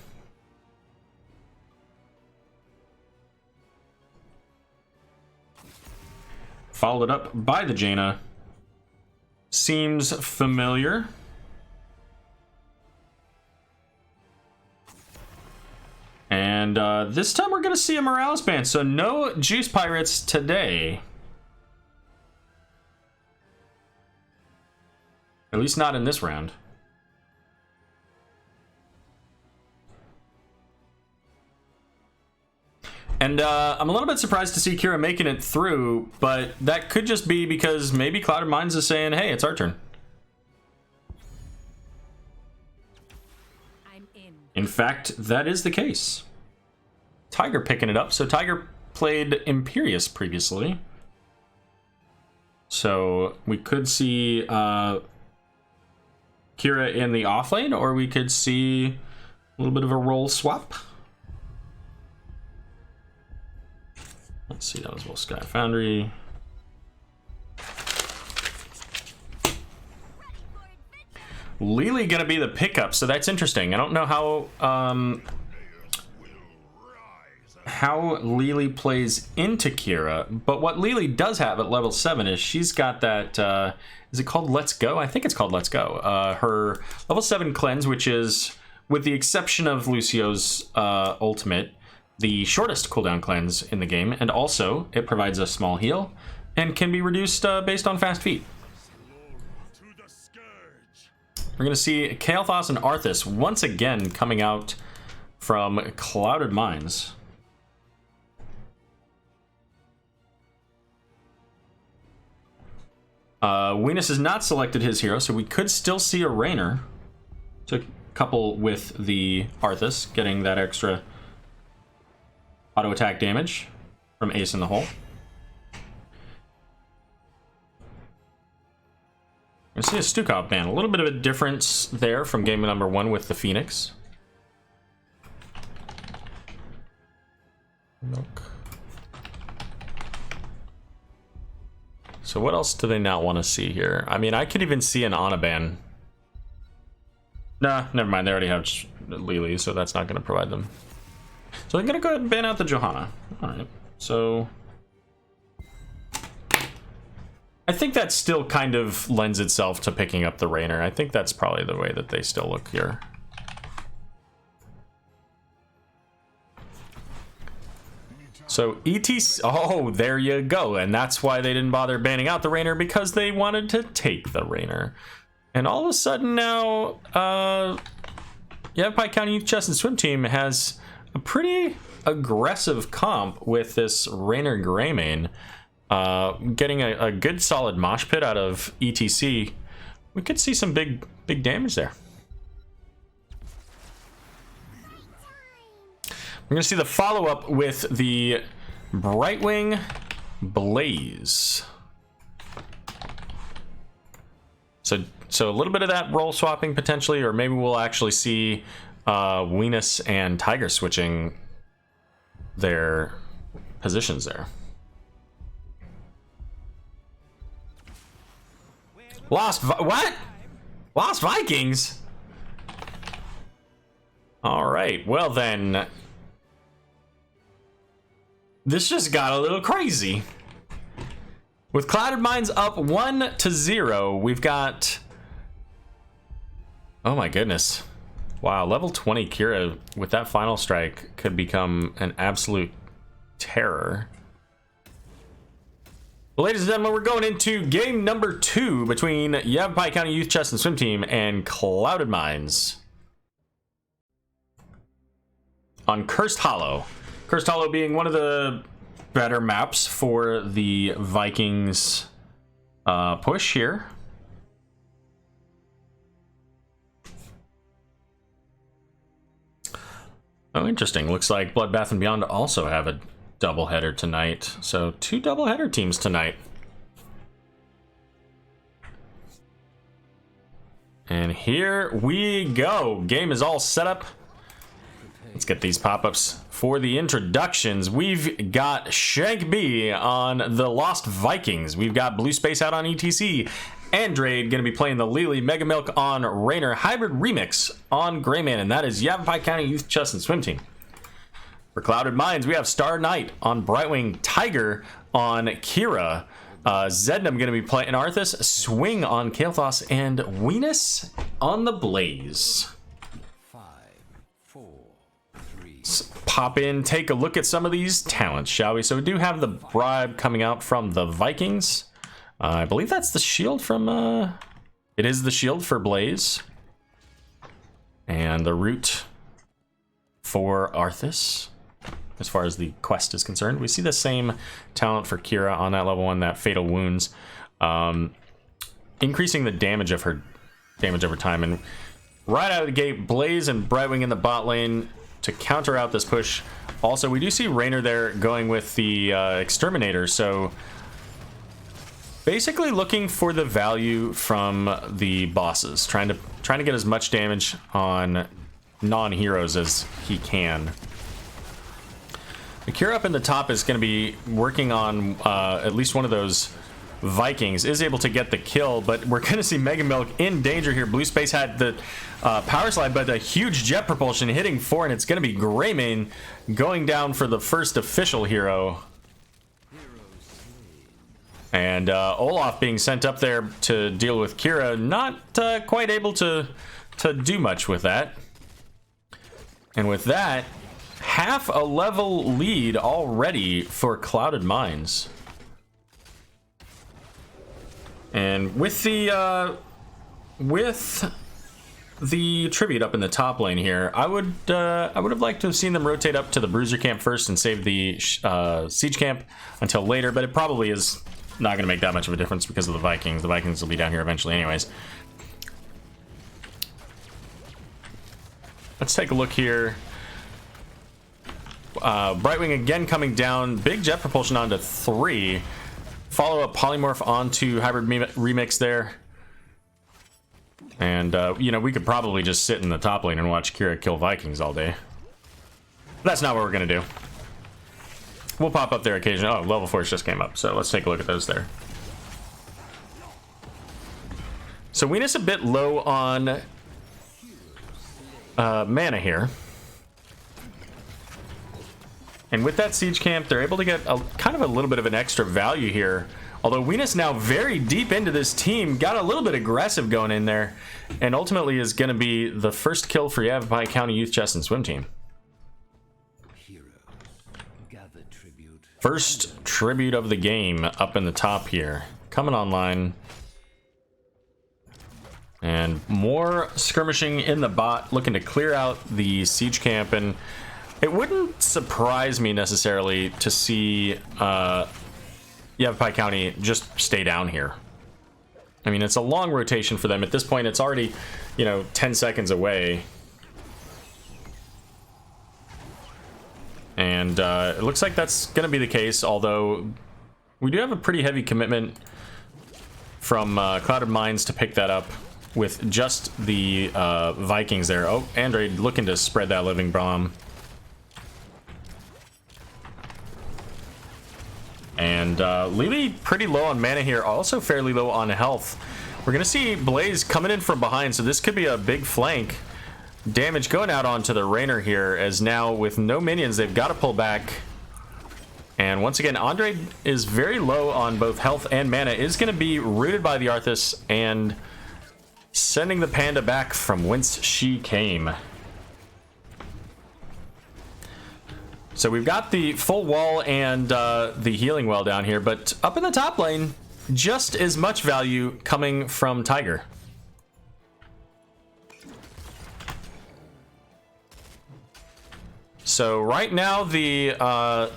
Followed up by the Jaina. Seems familiar. And this time we're going to see a Morales ban, so no Juice Pirates today. At least not in this round. And I'm a little bit surprised to see Kira making it through, but that could just be because maybe Clouded Minds is saying, hey, it's our turn. I'm in. In fact, that is the case. Tiger picking it up. So Tiger played Imperious previously. So we could see Kira in the offlane, or we could see a little bit of a role swap. Let's see, that was Will Sky Foundry. Lily gonna be the pickup, so that's interesting. I don't know how Lily plays into Kira, but what Lily does have at level 7 is she's got that, is it called Let's Go? I think it's called Let's Go. Her level 7 cleanse, which is, with the exception of Lucio's ultimate, the shortest cooldown cleanse in the game, and also it provides a small heal and can be reduced based on fast feet. We're going to see Kael'thas and Arthas once again coming out from Clouded Minds. Venus has not selected his hero, so we could still see a Rainer to couple with the Arthas, getting that extra auto attack damage from Ace in the Hole. I see a Stukov ban. A little bit of a difference there from game number 1 with the Phoenix. Milk. So what else do they not want to see here? I mean, I could even see an Ana ban. Nah, never mind. They already have Lily, so that's not going to provide them. So I'm going to go ahead and ban out the Johanna. Alright, so I think that still kind of lends itself to picking up the Rainer. I think that's probably the way that they still look here. So ETC, oh, there you go. And that's why they didn't bother banning out the Rainer, because they wanted to take the Rainer. And all of a sudden now, Yavapai County Youth Chess and Swim Team has a pretty aggressive comp with this Rainer Greymane, getting a good solid mosh pit out of ETC. We could see some big damage there. We're going to see the follow-up with the Brightwing Blaze. So a little bit of that role swapping potentially, or maybe we'll actually see Venus and Tiger switching their positions there. What? Lost Vikings? All right, well then, this just got a little crazy. With Clouded Minds up 1-0, we've got, oh my goodness. Wow, level 20 Kira with that final strike could become an absolute terror. Well, ladies and gentlemen, we're going into game number 2 between Yavapai County Youth Chess and Swim Team and Clouded Minds on Cursed Hollow. Cursed Hollow being one of the better maps for the Vikings push here. Oh, interesting. Looks like Bloodbath and Beyond also have a doubleheader tonight. So 2 doubleheader teams tonight. And here we go. Game is all set up. Let's get these pop-ups for the introductions. We've got Shank B on the Lost Vikings. We've got Blue Space out on ETC. Andrade going to be playing the Lily Mega Milk on Rainer. Hybrid Remix on Greyman. And that is Yavapai County Youth Chess and Swim Team. For Clouded Minds, we have Star Knight on Brightwing. Tiger on Kira. Zednam going to be playing Arthas. Swing on Kael'thas. And Weenus on the Blaze. 5, 4, 3. Let's pop in, take a look at some of these talents, shall we? So we do have the bribe coming out from the Vikings. I believe that's the shield from, it is the shield for Blaze. And the root for Arthas, as far as the quest is concerned. We see the same talent for Kira on that level 1, that Fatal Wounds. Increasing the damage of her damage over time. And right out of the gate, Blaze and Brightwing in the bot lane to counter out this push. Also, we do see Rainer there going with the Exterminator, so basically looking for the value from the bosses, trying to get as much damage on non-heroes as he can. Akira up in the top is going to be working on at least one of those Vikings, is able to get the kill, but we're going to see Mega Milk in danger here. Blue Space had the power slide, but a huge jet propulsion hitting 4, and it's going to be Greymane going down for the first official hero. And Olaf being sent up there to deal with Kira, not quite able to do much with that. And with that, half a level lead already for Clouded Minds. And with the tribute up in the top lane here, I would have liked to have seen them rotate up to the Bruiser camp first and save the siege camp until later, but it probably is not going to make that much of a difference because of the Vikings. The Vikings will be down here eventually anyways. Let's take a look here. Brightwing again coming down. Big jet propulsion onto 3. Follow up polymorph onto Hybrid Remix there. And, you know, we could probably just sit in the top lane and watch Kira kill Vikings all day. But that's not what we're going to do. We'll pop up there occasionally. Oh, level 4 just came up, so let's take a look at those there. So Weenus a bit low on mana here. And with that siege camp, they're able to get kind of a little bit of an extra value here. Although Weenus now very deep into this team, got a little bit aggressive going in there, and ultimately is going to be the first kill for Yavapai County Youth Chess and Swim Team. First tribute of the game up in the top here, coming online. And more skirmishing in the bot, looking to clear out the siege camp. And it wouldn't surprise me necessarily to see Yavapai County just stay down here. I mean, it's a long rotation for them. At this point, it's already, you know, 10 seconds away. And it looks like that's going to be the case, although we do have a pretty heavy commitment from Clouded Minds to pick that up with just the Vikings there. Oh, Andrade looking to spread that living bomb. And Lily pretty low on mana here, also fairly low on health. We're going to see Blaze coming in from behind, so this could be a big flank. Damage going out onto the Rainer here, as now with no minions, they've got to pull back. And once again, Andre is very low on both health and mana, is going to be rooted by the Arthas and sending the panda back from whence she came. So we've got the full wall and the healing well down here, but up in the top lane, just as much value coming from Tiger. So right now the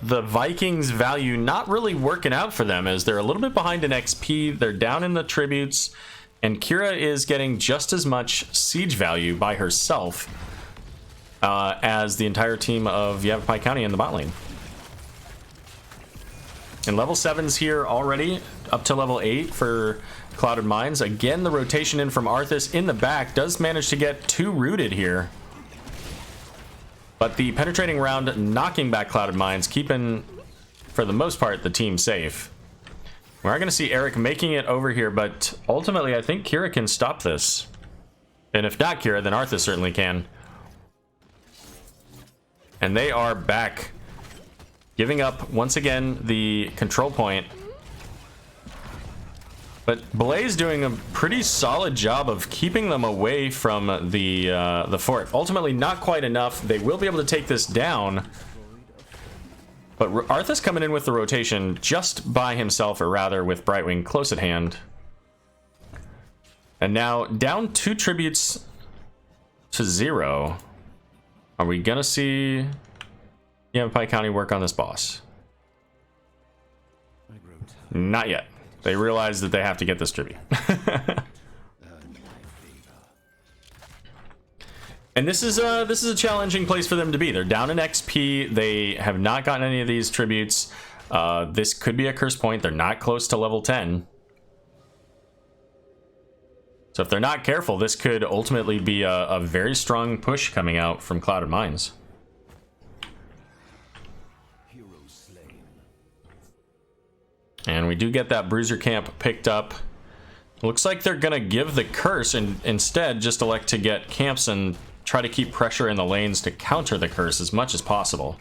Vikings value not really working out for them as they're a little bit behind in XP. They're down in the tributes, and Kira is getting just as much siege value by herself as the entire team of Yavapai County in the bot lane. And level 7's here already, up to level 8 for Clouded Mines. Again, the rotation in from Arthas in the back does manage to get 2 rooted here. But the penetrating round knocking back Clouded Mines, keeping, for the most part, the team safe. We are going to see Eric making it over here, but ultimately I think Kira can stop this. And if not Kira, then Arthas certainly can. And they are back, giving up once again the control point. But Blaze doing a pretty solid job of keeping them away from the fort. Ultimately, not quite enough. They will be able to take this down. But Arthas coming in with the rotation just by himself, or rather with Brightwing close at hand. And now down 2 tributes to 0. Are we gonna see Yavapai County work on this boss? Not yet. They realize that they have to get this tribute. And this is a challenging place for them to be. They're down in XP. They have not gotten any of these tributes. This could be a curse point. They're not close to level 10. So if they're not careful, this could ultimately be a very strong push coming out from Clouded Mines. And we do get that bruiser camp picked up. Looks like they're gonna give the curse and instead just elect to get camps and try to keep pressure in the lanes to counter the curse as much as possible.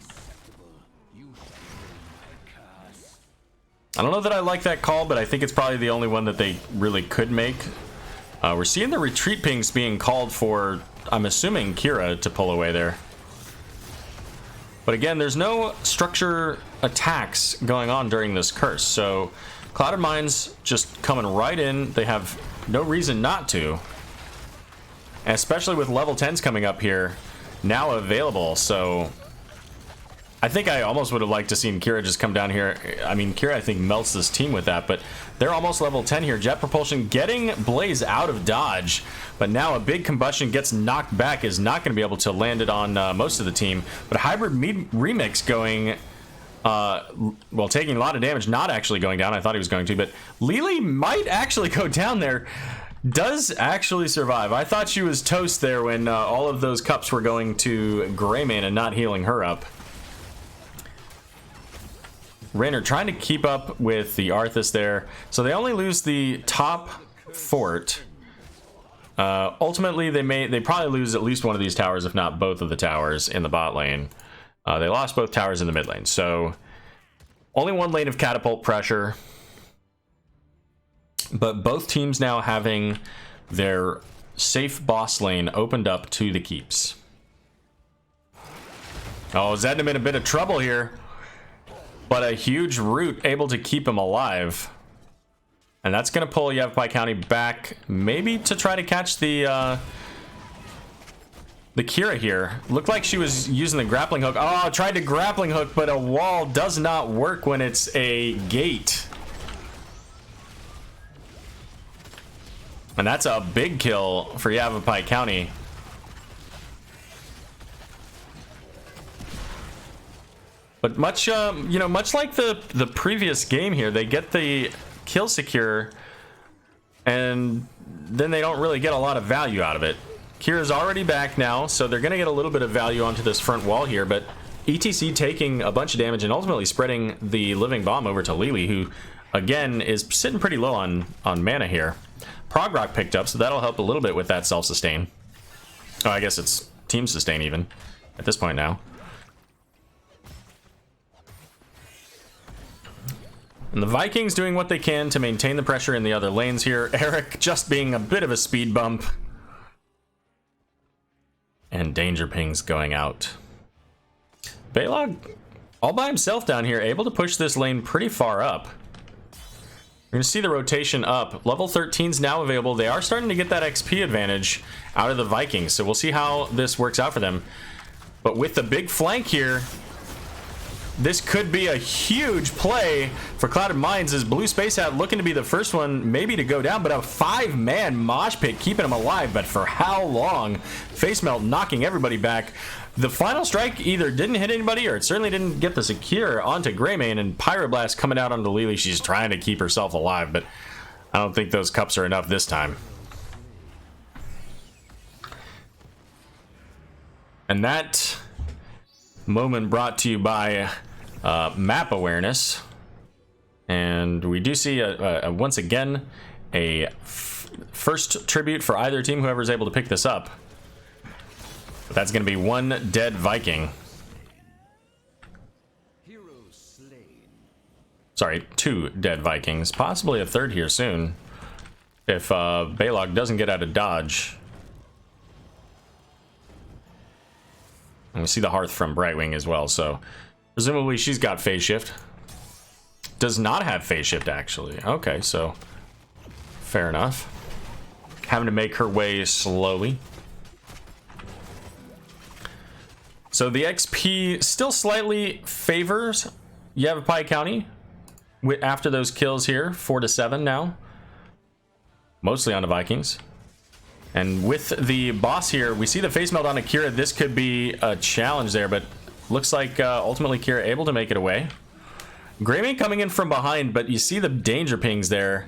I don't know that I like that call, but I think it's probably the only one that they really could make. We're seeing the retreat pings being called for, I'm assuming, Kira to pull away there. But again, there's no structure attacks going on during this curse, so Clouded Mines just coming right in. They have no reason not to, and especially with level 10s coming up here now available. So I think I almost would have liked to seen Kira just come down here. I mean, Kira I think melts this team with that, but they're almost level 10 here. Jet Propulsion getting Blaze out of dodge, but now a big combustion gets knocked back, is not going to be able to land it on most of the team. But Hybrid Remix going, well, taking a lot of damage, not actually going down. I thought he was going to, but Lily might actually go down there. Does actually survive. I thought she was toast there when all of those cups were going to Greymane and not healing her up. Raynor trying to keep up with the Arthas there. So they only lose the top fort. Ultimately, they probably lose at least one of these towers, if not both of the towers in the bot lane. They lost both towers in the mid lane. So only one lane of catapult pressure. But both teams now having their safe boss lane opened up to the keeps. Oh, Zednam in a bit of trouble here. But a huge root able to keep him alive. And that's going to pull Yavapai County back, maybe to try to catch the Kira here. Looked like she was using the grappling hook. Oh, tried to grappling hook, but a wall does not work when it's a gate. And that's a big kill for Yavapai County. But much, you know, much like the previous game here, they get the kill secure, and then they don't really get a lot of value out of it. Kira's already back now, so they're going to get a little bit of value onto this front wall here, but ETC taking a bunch of damage and ultimately spreading the living bomb over to Lily, who, again, is sitting pretty low on mana here. Prog Rock picked up, so that'll help a little bit with that self-sustain. Oh, I guess it's team sustain even at this point now. And the Vikings doing what they can to maintain the pressure in the other lanes here. Eric just being a bit of a speed bump. And danger pings going out. Balog all by himself down here, able to push this lane pretty far up. We're going to see the rotation up. Level 13's now available. They are starting to get that XP advantage out of the Vikings, so we'll see how this works out for them. But with the big flank here, this could be a huge play for Clouded Minds, as Blue Space Hat looking to be the first one maybe to go down, but a 5-man mosh pit keeping him alive, but for how long? Face Melt knocking everybody back. The final strike either didn't hit anybody, or it certainly didn't get the secure onto Greymane, and Pyroblast coming out onto Lily. She's trying to keep herself alive, but I don't think those cups are enough this time. And that moment brought to you by Map Awareness. And we do see, once again, a first tribute for either team, whoever's able to pick this up. But that's going to be one dead Viking. Sorry, 2 dead Vikings. Possibly a third here soon, if Balog doesn't get out of dodge. And we see the Hearth from Brightwing as well, so presumably she's got phase shift. Does not have phase shift, actually. Okay, so fair enough. Having to make her way slowly. So the XP still slightly favors Yavapai County after those kills here. 4 to 7 now. Mostly on the Vikings. And with the boss here, we see the face melt on Akira. This could be a challenge there, but looks like ultimately Kira able to make it away. Greymane coming in from behind, but you see the danger pings there.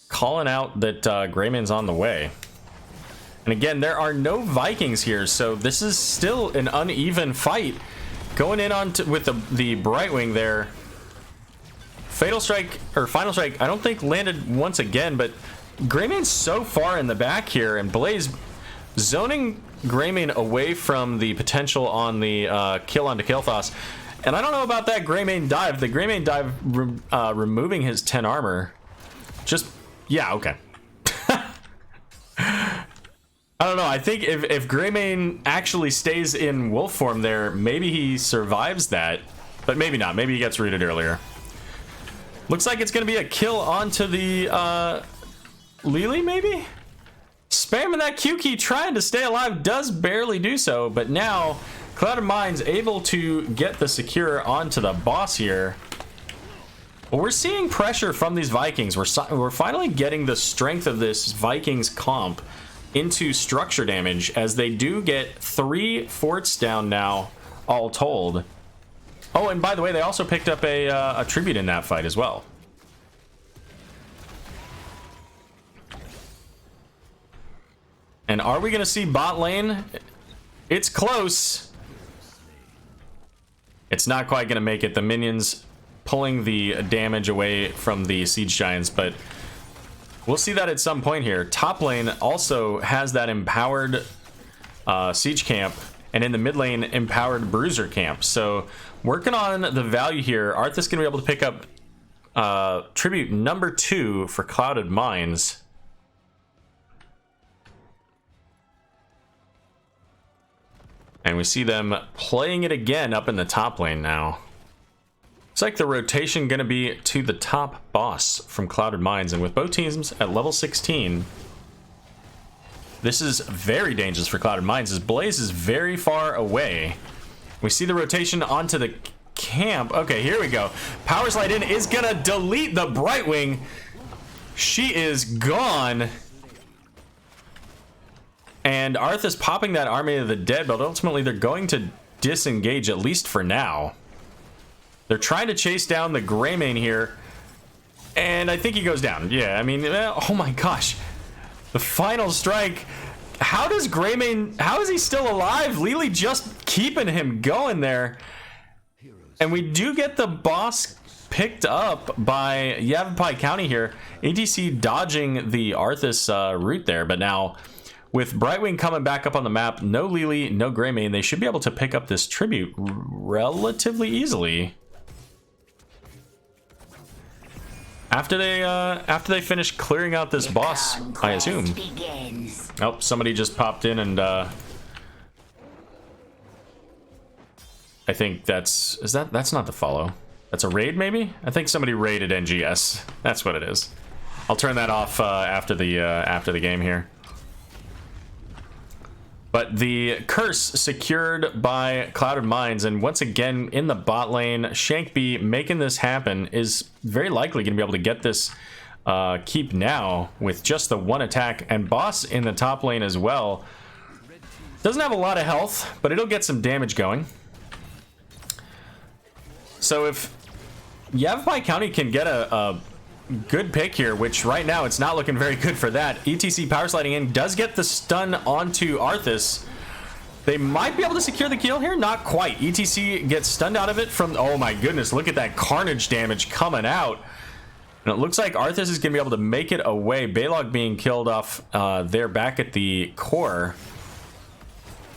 Calling out that Greymane's on the way. And again, there are no Vikings here, so this is still an uneven fight. Going in on with the Brightwing there. Fatal Strike, or Final Strike, I don't think landed once again, but Greymane's so far in the back here, and Blaze zoning Greymane away from the potential on the kill onto Kael'thas. And I don't know about that Greymane dive. The Greymane dive removing his 10 armor. Just, yeah, okay. I don't know. I think if Greymane actually stays in wolf form there, maybe he survives that. But maybe not. Maybe he gets rooted earlier. Looks like it's going to be a kill onto the Lily, maybe? Spamming that Q key, trying to stay alive, does barely do so. But now, Clouded Minds able to get the secure onto the boss here. But we're seeing pressure from these Vikings. We're finally getting the strength of this Vikings comp into structure damage, as they do get 3 forts down now, all told. Oh, and by the way, they also picked up a tribute in that fight as well. And are we going to see bot lane? It's close. It's not quite going to make it. The minions pulling the damage away from the Siege Giants, but we'll see that at some point here. Top lane also has that empowered Siege Camp, and in the mid lane, empowered Bruiser Camp. So working on the value here. Arthas going to be able to pick up tribute number 2 for Clouded Minds. And we see them playing it again up in the top lane now. Looks like the rotation going to be to the top boss from Clouded Minds. And with both teams at level 16, this is very dangerous for Clouded Minds, as Blaze is very far away. We see the rotation onto the camp. Okay, here we go. Power Slide in is going to delete the Brightwing. She is gone. And Arthas popping that Army of the Dead, but ultimately they're going to disengage, at least for now. They're trying to chase down the Greymane here. And I think he goes down. Yeah, I mean, oh my gosh. The final strike. How does Greymane, how is he still alive? Lily just keeping him going there. And we do get the boss picked up by Yavapai County here. ATC dodging the Arthas route there, but now with Brightwing coming back up on the map, no Lily, no Greymane, they should be able to pick up this tribute relatively easily. After they finish clearing out this boss, I assume. Oh, somebody just popped in, and I think that's not the follow. That's a raid, maybe? I think somebody raided NGS. That's what it is. I'll turn that off after the game here. But the curse secured by Clouded Mines, and once again in the bot lane, Shankby making this happen is very likely going to be able to get this keep now with just the one attack, and Boss in the top lane as well. Doesn't have a lot of health, but it'll get some damage going. So if Yavapai County can get a good pick here, which right now it's not looking very good for that. ETC power sliding in does get the stun onto Arthas. They might be able to secure the kill here. Not quite. ETC gets stunned out of it from... Oh my goodness, look at that carnage damage coming out. And it looks like Arthas is going to be able to make it away. Balog being killed off there back at the core.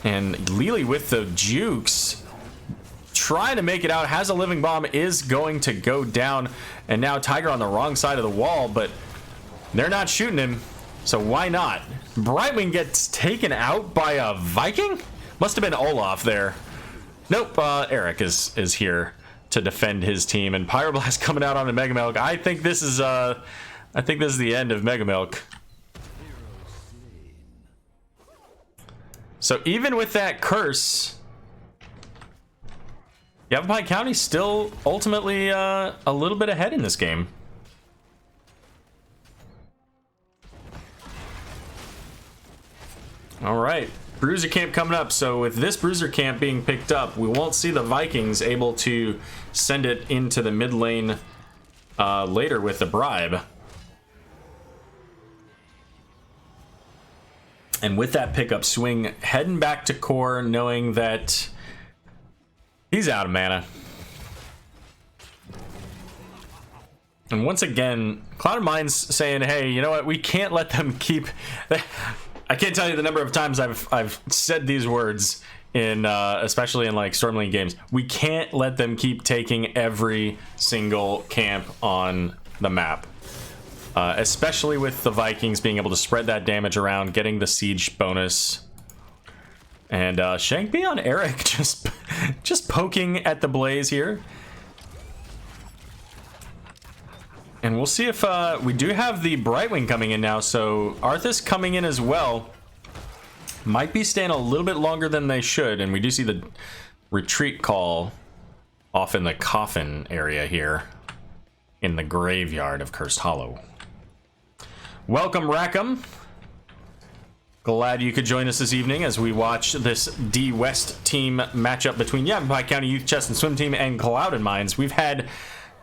And Lily with the jukes, trying to make it out, has a living bomb, is going to go down. And now Tiger on the wrong side of the wall, but they're not shooting him, so why not? Brightwing gets taken out by a Viking? Must have been Olaf there. Nope, Eric is here to defend his team, and Pyroblast coming out onto Mega Milk. I think this is the end of Mega Milk. So even with that curse, Yavapai County still ultimately a little bit ahead in this game. All right, Bruiser Camp coming up. So with this Bruiser Camp being picked up, we won't see the Vikings able to send it into the mid lane later with the bribe. And with that pickup, Swing heading back to core, knowing that he's out of mana. And once again, Clouded Mines saying, hey, you know what? We can't let them keep... I can't tell you the number of times I've said these words, in especially in like Stormlane games. We can't let them keep taking every single camp on the map. Especially with the Vikings being able to spread that damage around, getting the siege bonus. And Shankby on Eric just poking at the blaze here. And we'll see if we do have the Brightwing coming in now. So Arthas coming in as well. Might be staying a little bit longer than they should. And we do see the retreat call off in the coffin area here in the graveyard of Cursed Hollow. Welcome, Rackham. Glad you could join us this evening as we watch this D West team matchup between Yavapai County Youth Chess and Swim Team and Clouded Mines. We've had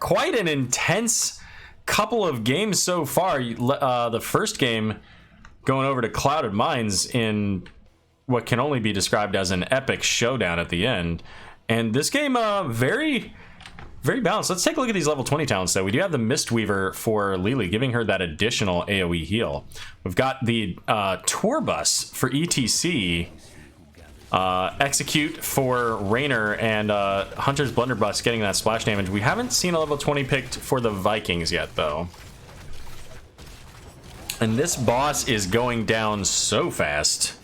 quite an intense couple of games so far. The first game going over to Clouded Mines in what can only be described as an epic showdown at the end. And this game, very balanced. Let's take a look at these level 20 talents, though. We do have the Mistweaver for Lily, giving her that additional AoE heal. We've got the Tour Bus for ETC, Execute for Raynor, and Hunter's Blunderbuss getting that splash damage. We haven't seen a level 20 picked for the Vikings yet, though. And this boss is going down so fast.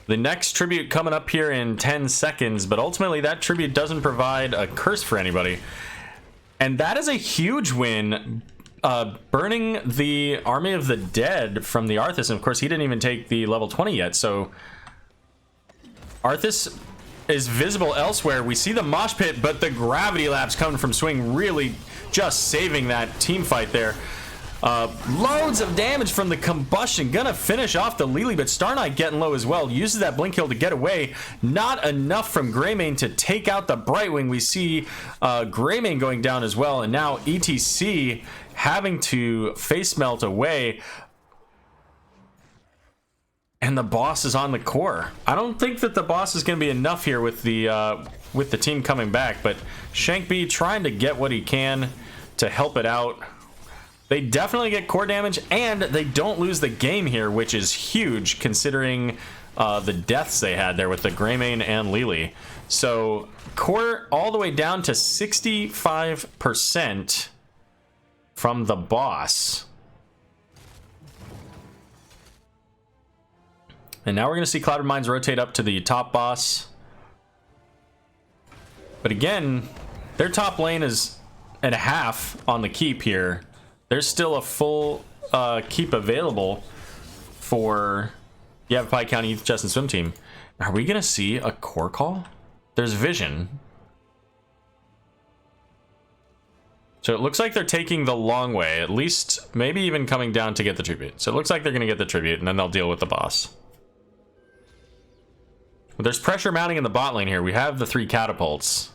The next tribute coming up here in 10 seconds, but ultimately that tribute doesn't provide a curse for anybody. And that is a huge win, burning the Army of the Dead from the Arthas. And of course, he didn't even take the level 20 yet, so Arthas is visible elsewhere. We see the mosh pit, but the gravity lapse coming from Swing really just saving that team fight there. Loads of damage from the combustion. Gonna finish off the Lily, but Star Knight getting low as well. Uses that blink kill to get away. Not enough from Greymane to take out the Brightwing. We see Greymane going down as well. And now ETC having to face melt away. And the boss is on the core. I don't think that the boss is going to be enough here with the team coming back. But Shankby trying to get what he can to help it out. They definitely get core damage, and they don't lose the game here, which is huge considering the deaths they had there with the Greymane and Lily. So core all the way down to 65% from the boss. And now we're going to see Clouded Mines rotate up to the top boss. But again, their top lane is at a half on the keep here. There's still a full keep available for Yavapai County Youth Chess and Swim Team. Are we gonna see a core call? There's vision. So it looks like they're taking the long way, at least maybe even coming down to get the tribute. So it looks like they're gonna get the tribute and then they'll deal with the boss. But there's pressure mounting in the bot lane here. We have the 3 catapults.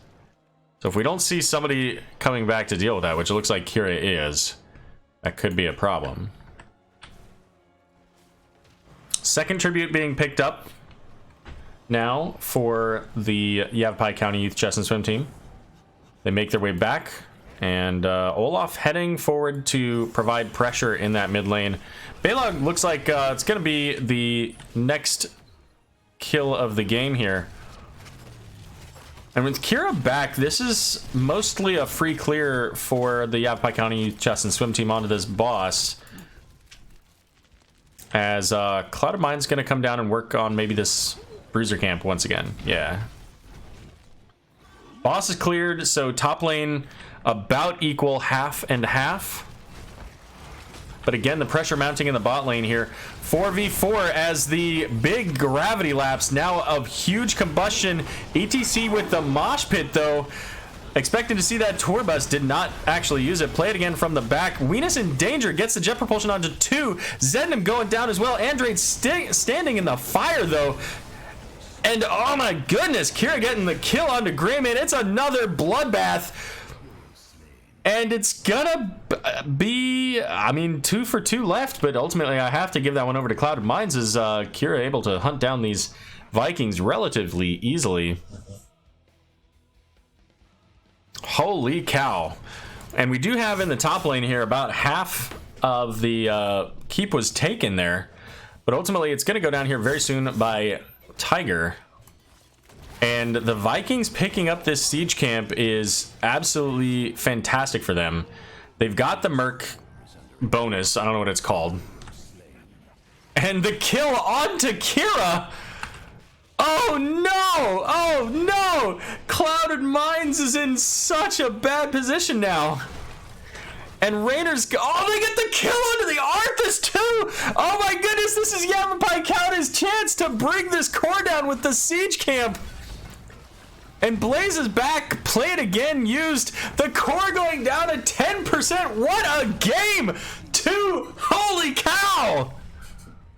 So if we don't see somebody coming back to deal with that, which it looks like Kira is, that could be a problem. Second tribute being picked up now for the Yavapai County Youth Chess and Swim Team. They make their way back, and Olaf heading forward to provide pressure in that mid lane. Balog looks like it's going to be the next kill of the game here. And with Kira back, this is mostly a free clear for the Yavapai County Youth Chess and Swim Team onto this boss. As Cloud of Mind's going to come down and work on maybe this bruiser camp once again. Yeah. Boss is cleared, so top lane about equal half and half. But again, the pressure mounting in the bot lane here. 4v4 as the big gravity lapse now of huge combustion. ETC with the mosh pit though. Expecting to see that tour bus, did not actually use it. Play it again from the back. Weenus in danger, gets the jet propulsion onto 2. Zednam going down as well. Andrade standing in the fire though. And oh my goodness, Kira getting the kill onto Greyman. It's another bloodbath. And it's gonna be, I mean, 2 for 2 left, but ultimately I have to give that one over to Cloud of Minds as Kira able to hunt down these Vikings relatively easily. Holy cow. And we do have in the top lane here about half of the keep was taken there, but ultimately it's going to go down here very soon by Tiger. And the Vikings picking up this siege camp is absolutely fantastic for them. They've got the Merc bonus, I don't know what it's called, and the kill onto Kira. Oh no! Oh no! Clouded Minds is in such a bad position now. And Rainer's oh, they get the kill onto the Arthas too! Oh my goodness, this is Yavapai County's chance to bring this core down with the siege camp. And Blaze is back, play it again, used. The core going down to 10%. What a game! 2, holy cow!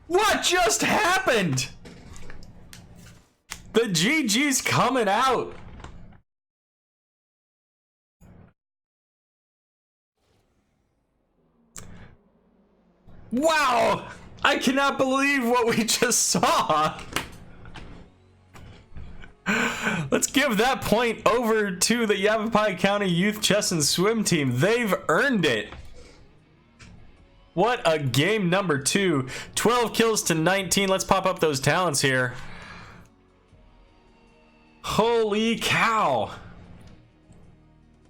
What just happened? The GG's coming out. Wow! I cannot believe what we just saw. Let's give that point over to the Yavapai County Youth Chess and Swim Team. They've earned it. What a game number 2. 12 kills to 19. Let's pop up those talents here. Holy cow.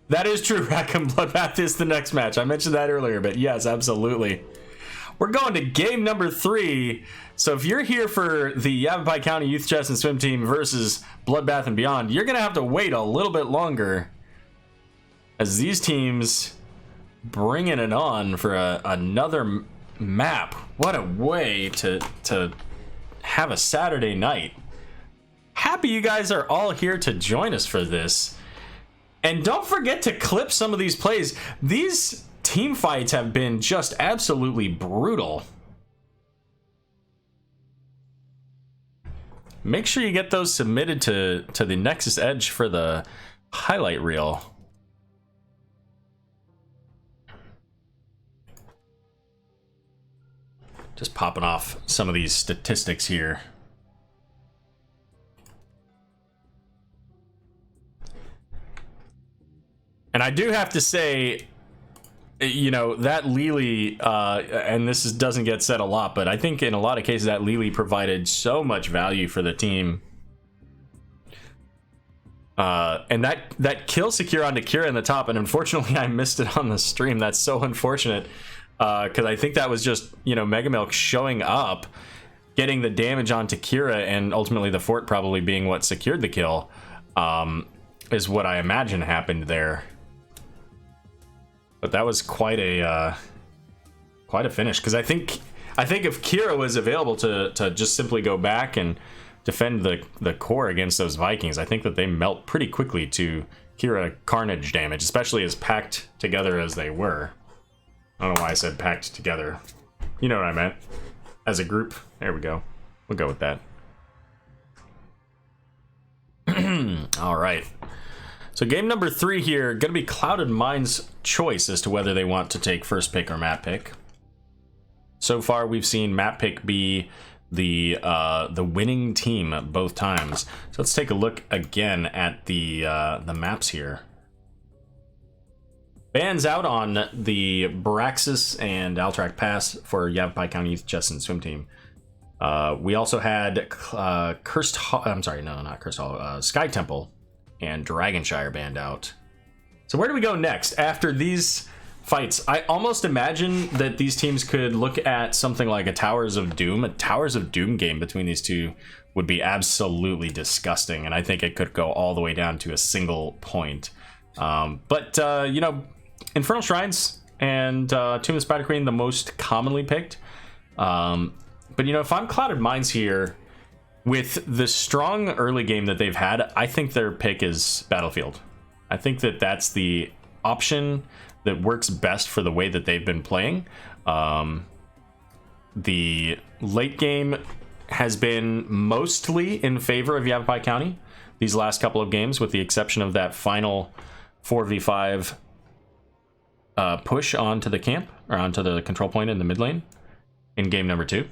That is true. Rackham Bloodbath is the next match. I mentioned that earlier, but yes, absolutely. We're going to game number 3. So if you're here for the Yavapai County Youth Chess and Swim Team versus Bloodbath and Beyond, you're going to have to wait a little bit longer as these teams bringing it on for another map. What a way to have a Saturday night. Happy you guys are all here to join us for this. And don't forget to clip some of these plays. These team fights have been just absolutely brutal. Make sure you get those submitted to the Nexus Edge for the highlight reel. Just popping off some of these statistics here. And I do have to say, you know, that Lily, and this doesn't get said a lot, but I think in a lot of cases that Lily provided so much value for the team. And that kill secure onto Kira in the top, and unfortunately I missed it on the stream. That's so unfortunate, because I think that was just, you know, Mega Milk showing up, getting the damage onto Kira, and ultimately the fort probably being what secured the kill, is what I imagine happened there. But that was quite a quite a finish. Because I think if Kira was available to just simply go back and defend the core against those Vikings, I think that they melt pretty quickly to Kira Carnage damage, especially as packed together as they were. I don't know why I said packed together. You know what I meant. As a group. There we go. We'll go with that. All right. So game number 3 here, going to be Clouded Mind's choice as to whether they want to take first pick or map pick. So far, we've seen map pick be the winning team both times. So let's take a look again at the maps here. Bans out on the Baraxis and Alterac Pass for Yavapai County Youth Chess and Swim Team. We also had Cursed Hall, I'm sorry, no, not Cursed Hall, Sky Temple and Dragonshire banned out. So where do we go next after these fights? I almost imagine that these teams could look at something like a Towers of Doom. A Towers of Doom game between these two would be absolutely disgusting, and I think it could go all the way down to a single point. But you know, Infernal Shrines and Tomb of the Spider Queen, the most commonly picked. But you know, if I'm Clouded Minds here, with the strong early game that they've had, I think their pick is Battlefield. I think that that's the option that works best for the way that they've been playing. The late game has been mostly in favor of Yavapai County these last couple of games, with the exception of that final 4v5 push onto the camp, or onto the control point in the mid lane in game number 2.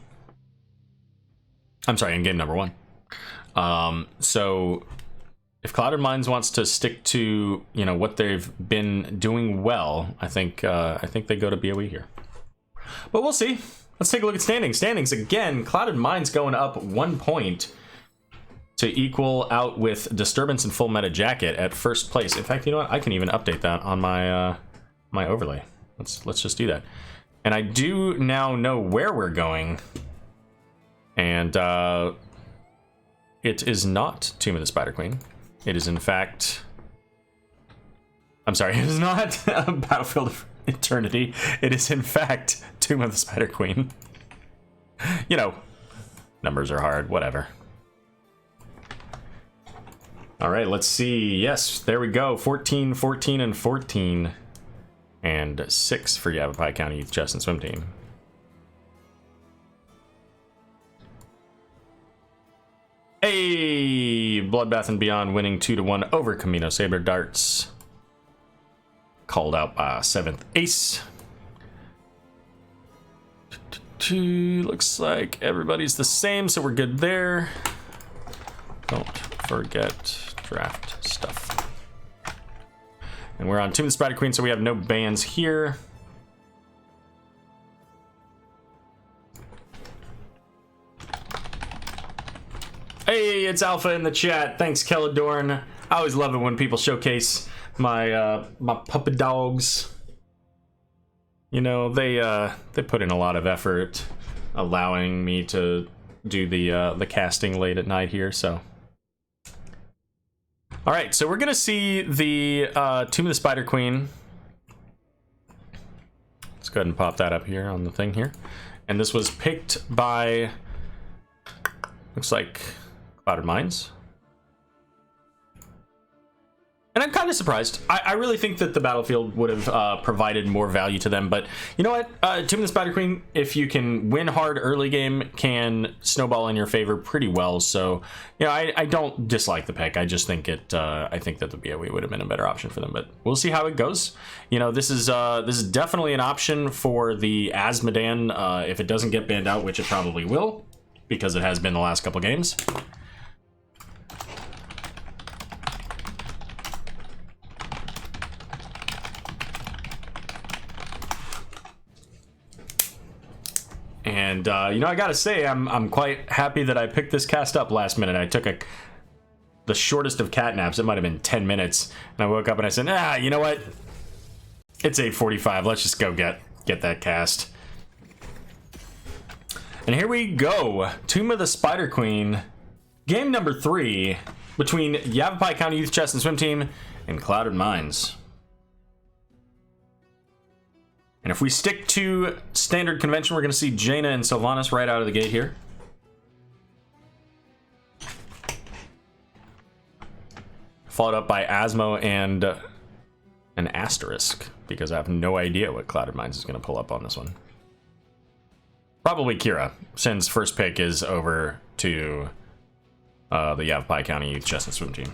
I'm sorry, in game number 1. So if Clouded Minds wants to stick to, you know, what they've been doing well, I think they go to BOE here. But we'll see. Let's take a look at standings. Standings again, Clouded Minds going up 1 point to equal out with Disturbance and Full Meta Jacket at first place. In fact, you know what? I can even update that on my my overlay. Let's just do that. And I do now know where we're going. And it is not Tomb of the Spider Queen. It is in fact... I'm sorry, it is not Battlefield of Eternity. It is in fact Tomb of the Spider Queen. You know, numbers are hard, whatever. All right, let's see. Yes, there we go. 14, 14, and 14. And 6 for Yavapai County Youth Chess and Swim Team. Hey, Bloodbath and Beyond winning 2-1 over Camino Saber Darts. Called out by 7th Ace. Looks like everybody's the same, so we're good there. Don't forget draft stuff. And we're on Tomb of the Spider Queen, so we have no bans here. Hey, it's Alpha in the chat. Thanks, Kelladorn. I always love it when people showcase my my puppet dogs. You know, they put in a lot of effort allowing me to do the casting late at night here, so. All right, so we're gonna see the Tomb of the Spider Queen. Let's go ahead and pop that up here on the thing here. And this was picked by, looks like, Clouded Minds. And I'm kind of surprised. I really think that the Battlefield would have provided more value to them. But you know what? Tomb of the Spider Queen, if you can win hard early game, can snowball in your favor pretty well. So, you know, I don't dislike the pick. I just think I think that the BOE would have been a better option for them. But we'll see how it goes. You know, this is definitely an option for the Asmodan if it doesn't get banned out, which it probably will, because it has been the last couple games. And, you know, I gotta say, I'm quite happy that I picked this cast up last minute. I took the shortest of cat naps. It might have been 10 minutes. And I woke up and I said, you know what? It's 8:45. Let's just go get that cast. And here we go. Tomb of the Spider Queen. Game number 3 between Yavapai County Youth Chess and Swim Team and Clouded Minds. And if we stick to standard convention, we're going to see Jaina and Sylvanas right out of the gate here. Followed up by Asmo and an asterisk, because I have no idea what Clouded Minds is going to pull up on this one. Probably Kira, since first pick is over to the Yavapai County Youth Chess and Swim Team.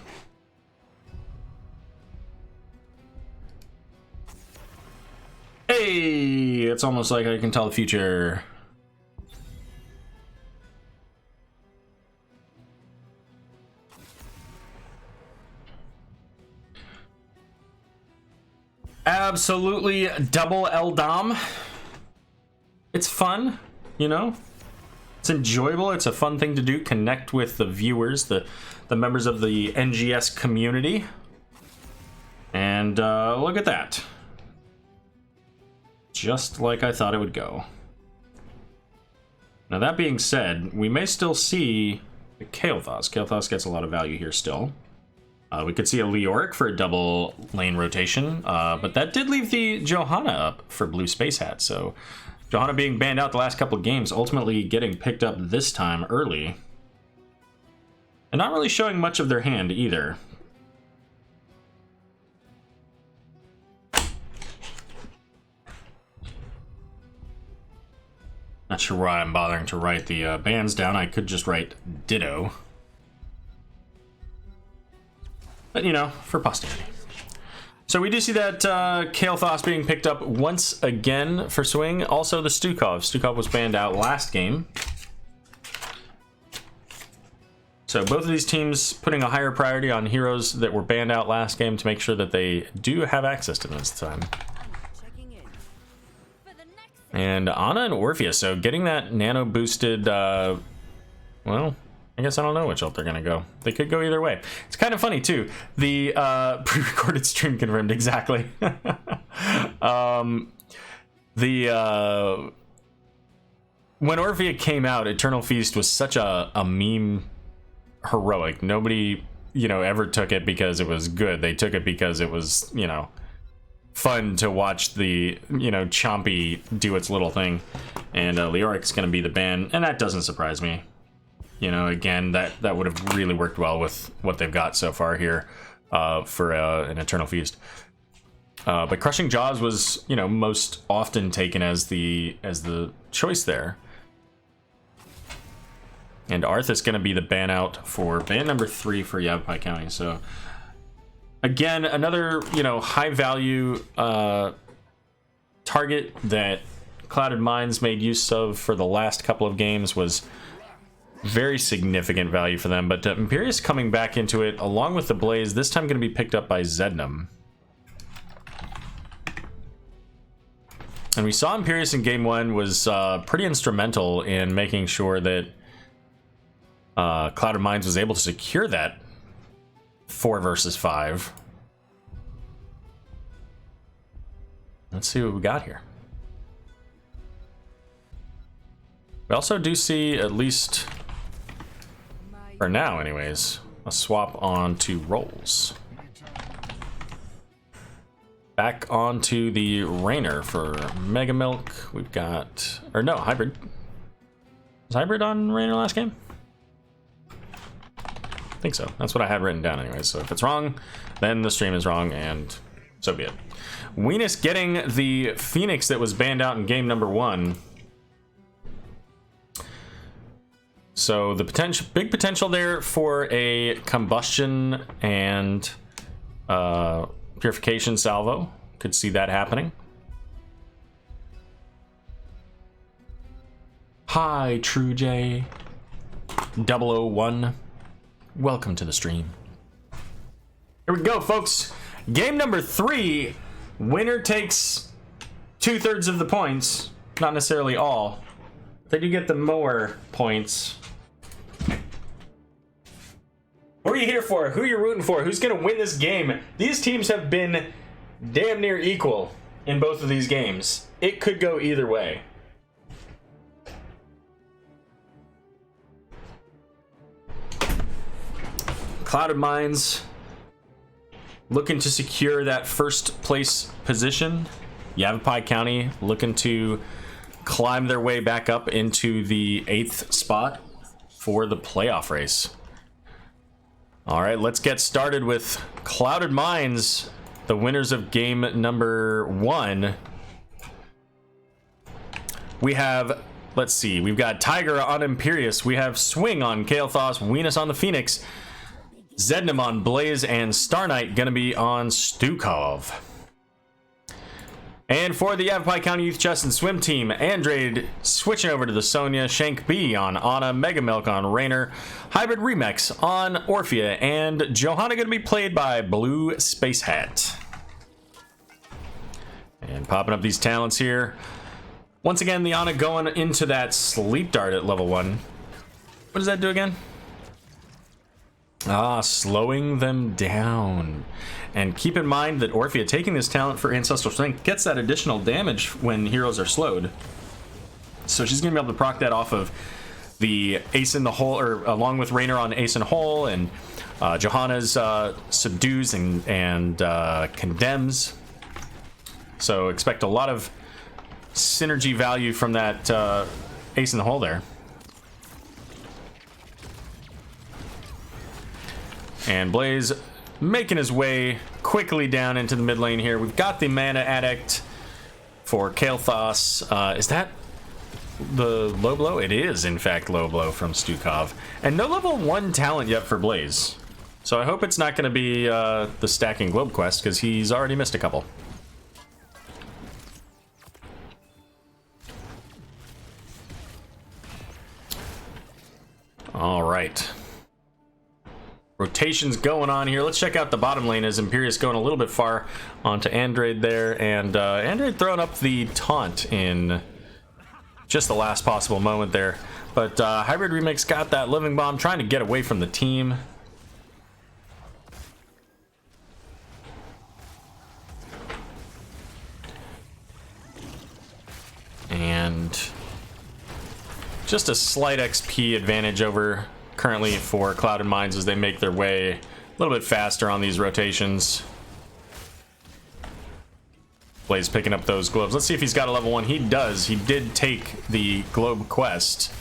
Hey, it's almost like I can tell the future. Absolutely double Eldom. It's fun, you know? It's enjoyable. It's a fun thing to do. Connect with the viewers, the members of the NGS community. And look at that. Just like I thought it would go. Now that being said, we may still see Kael'thas. Kael'thas gets a lot of value here still. We could see a Leoric for a double lane rotation, but that did leave the Johanna up for Blue Space Hat, so Johanna being banned out the last couple of games, ultimately getting picked up this time early. And not really showing much of their hand either. Not sure why I'm bothering to write the bans down. I could just write ditto. But, you know, for posterity. So we do see that Kael'thas being picked up once again for Swing. Also the Stukov. Stukov was banned out last game. So both of these teams putting a higher priority on heroes that were banned out last game to make sure that they do have access to them this time. And Ana and Orpheus, so getting that nano boosted, well, I guess I don't know which ult they're gonna go. They could go either way. It's kind of funny too. The pre-recorded stream confirmed exactly. When Orphea came out, Eternal Feast was such a meme heroic. Nobody, you know, ever took it because it was good. They took it because it was, you know, fun to watch the, you know, Chompy do its little thing. And Leoric's gonna be the ban, and that doesn't surprise me. You know, again, that would have really worked well with what they've got so far here for an Eternal Feast. But Crushing Jaws was, you know, most often taken as the choice there. And Arth is going to be the ban out for ban number 3 for Yavapai County. So again, another, you know, high value target that Clouded Minds made use of for the last couple of games was very significant value for them, but Imperius coming back into it along with the Blaze, this time going to be picked up by Zednam. And we saw Imperius in game 1 was pretty instrumental in making sure that Clouded Minds was able to secure that 4 versus 5. Let's see what we got here. We also do see, at least for now anyways, a swap onto rolls. Back onto the Rainer for Mega Milk. We've got, or no, Hybrid. Was Hybrid on Rainer last game? I think so. That's what I had written down anyways. So if it's wrong, then the stream is wrong, and so be it. Weenus getting the Phoenix that was banned out in game number 1. So the big potential there for a combustion and purification salvo. Could see that happening. Hi, True J 001. Welcome to the stream. Here we go, folks. Game number 3. Winner takes 2/3 of the points. Not necessarily all. They do get the more points. What are you here for? Who are you rooting for? Who's going to win this game? These teams have been damn near equal in both of these games. It could go either way. Clouded Minds looking to secure that first place position Yavapai County looking to climb their way back up into the 8th spot for the playoff race. All right, let's get started with Clouded Minds, the winners of game number 1. We have, let's see, we've got Tiger on Imperius, we have Swing on Kael'thas, Venus on the Phoenix, Zednim on Blaze, and Star Knight gonna be on Stukov. And for the Yavapai County Youth Chess and Swim Team, Andrade switching over to the Sonya, Shank B on Anna, Mega Milk on Rainer, Hybrid Remix on Orphea, and Johanna going to be played by Blue Space Hat. And popping up these talents here. Once again, the Anna going into that Sleep Dart at level 1. What does that do again? Slowing them down. And keep in mind that Orphea taking this talent for Ancestral Strength gets that additional damage when heroes are slowed. So she's going to be able to proc that off of the Ace in the Hole, or along with Rainer on Ace in the Hole, and Johanna's Subdues and Condemns. So expect a lot of synergy value from that Ace in the Hole there. And Blaze making his way quickly down into the mid lane here. We've got the Mana Addict for Kael'thas. Is that the low blow? It is, in fact, low blow from Stukov. And no level 1 talent yet for Blaze. So I hope it's not going to be the Stacking Globe quest, because he's already missed a couple. All right. Rotations going on here. Let's check out the bottom lane as Imperius going a little bit far onto Andrade there, and Andrade throwing up the taunt in just the last possible moment there. But Hybrid Remix got that Living Bomb, trying to get away from the team. And just a slight XP advantage over currently for Clouded Minds as they make their way a little bit faster on these rotations. Blaze picking up those globes. Let's see if he's got a level 1. He does. He did take the globe quest,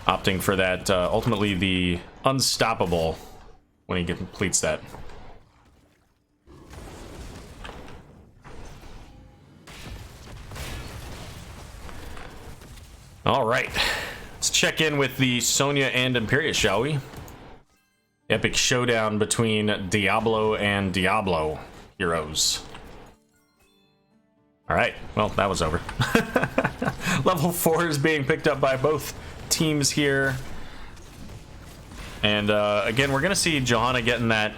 opting for that, ultimately the Unstoppable when he completes that. All right. Let's check in with the Sonya and Imperius, shall we? Epic showdown between Diablo and Diablo heroes. Alright, well, that was over. Level 4 is being picked up by both teams here. And again, we're going to see Johanna getting that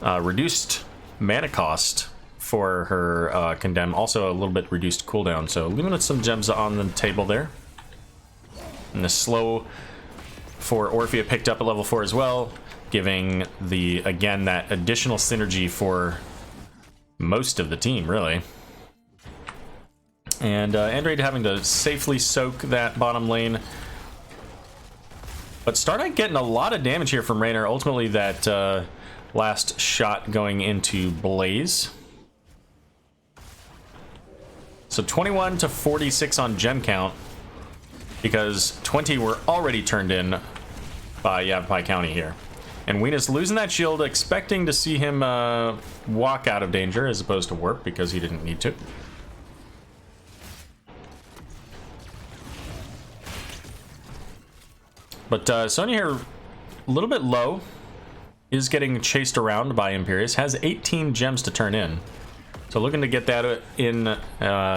reduced mana cost for her Condemn. Also a little bit reduced cooldown, so leaving some gems on the table there. And the slow for Orphea picked up at level 4 as well, giving the, again, that additional synergy for most of the team, really. And Andrade having to safely soak that bottom lane. But Star Knight getting a lot of damage here from Rainer. Ultimately, that last shot going into Blaze. So 21 to 46 on gem count, because 20 were already turned in by Yavapai County here. And Venus losing that shield, expecting to see him walk out of danger as opposed to warp, because he didn't need to. But Sonya here, a little bit low, is getting chased around by Imperius, has 18 gems to turn in. So looking to get that in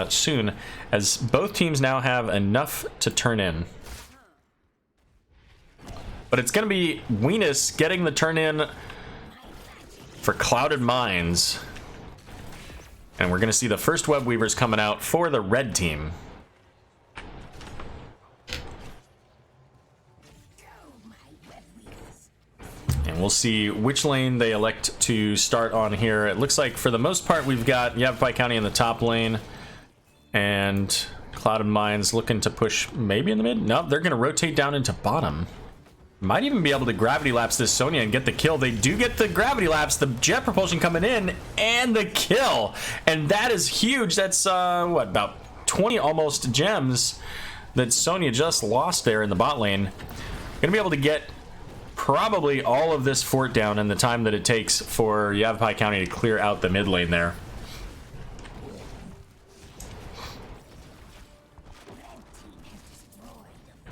soon, as both teams now have enough to turn in. But it's going to be Venus getting the turn in for Clouded Minds. And we're going to see the first Web Weavers coming out for the red team. And we'll see which lane they elect to start on here. It looks like for the most part we've got Yavapai County in the top lane, and Clouded Minds looking to push maybe in the mid. No, they're going to rotate down into bottom. Might even be able to gravity lapse this Sonya and get the kill. They do get the gravity lapse, the jet propulsion coming in, and the kill. And that is huge. That's, what, about 20 almost gems that Sonya just lost there in the bot lane. Gonna be able to get probably all of this fort down in the time that it takes for Yavapai County to clear out the mid lane there.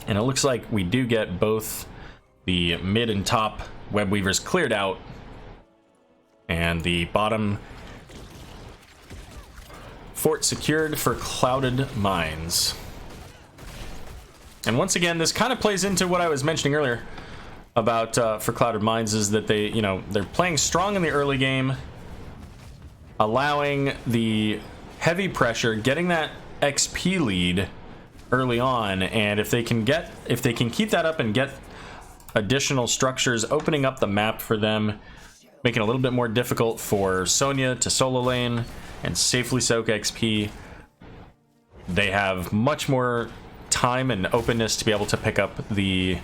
And it looks like we do get both the mid and top web weavers cleared out, and the bottom fort secured for Clouded Mines. And once again, this kind of plays into what I was mentioning earlier about for Clouded Mines, is that they, you know, they're playing strong in the early game, allowing the heavy pressure, getting that XP lead early on, and if they can keep that up and get additional structures, opening up the map for them, making it a little bit more difficult for Sonya to solo lane and safely soak XP, they have much more time and openness to be able to pick up the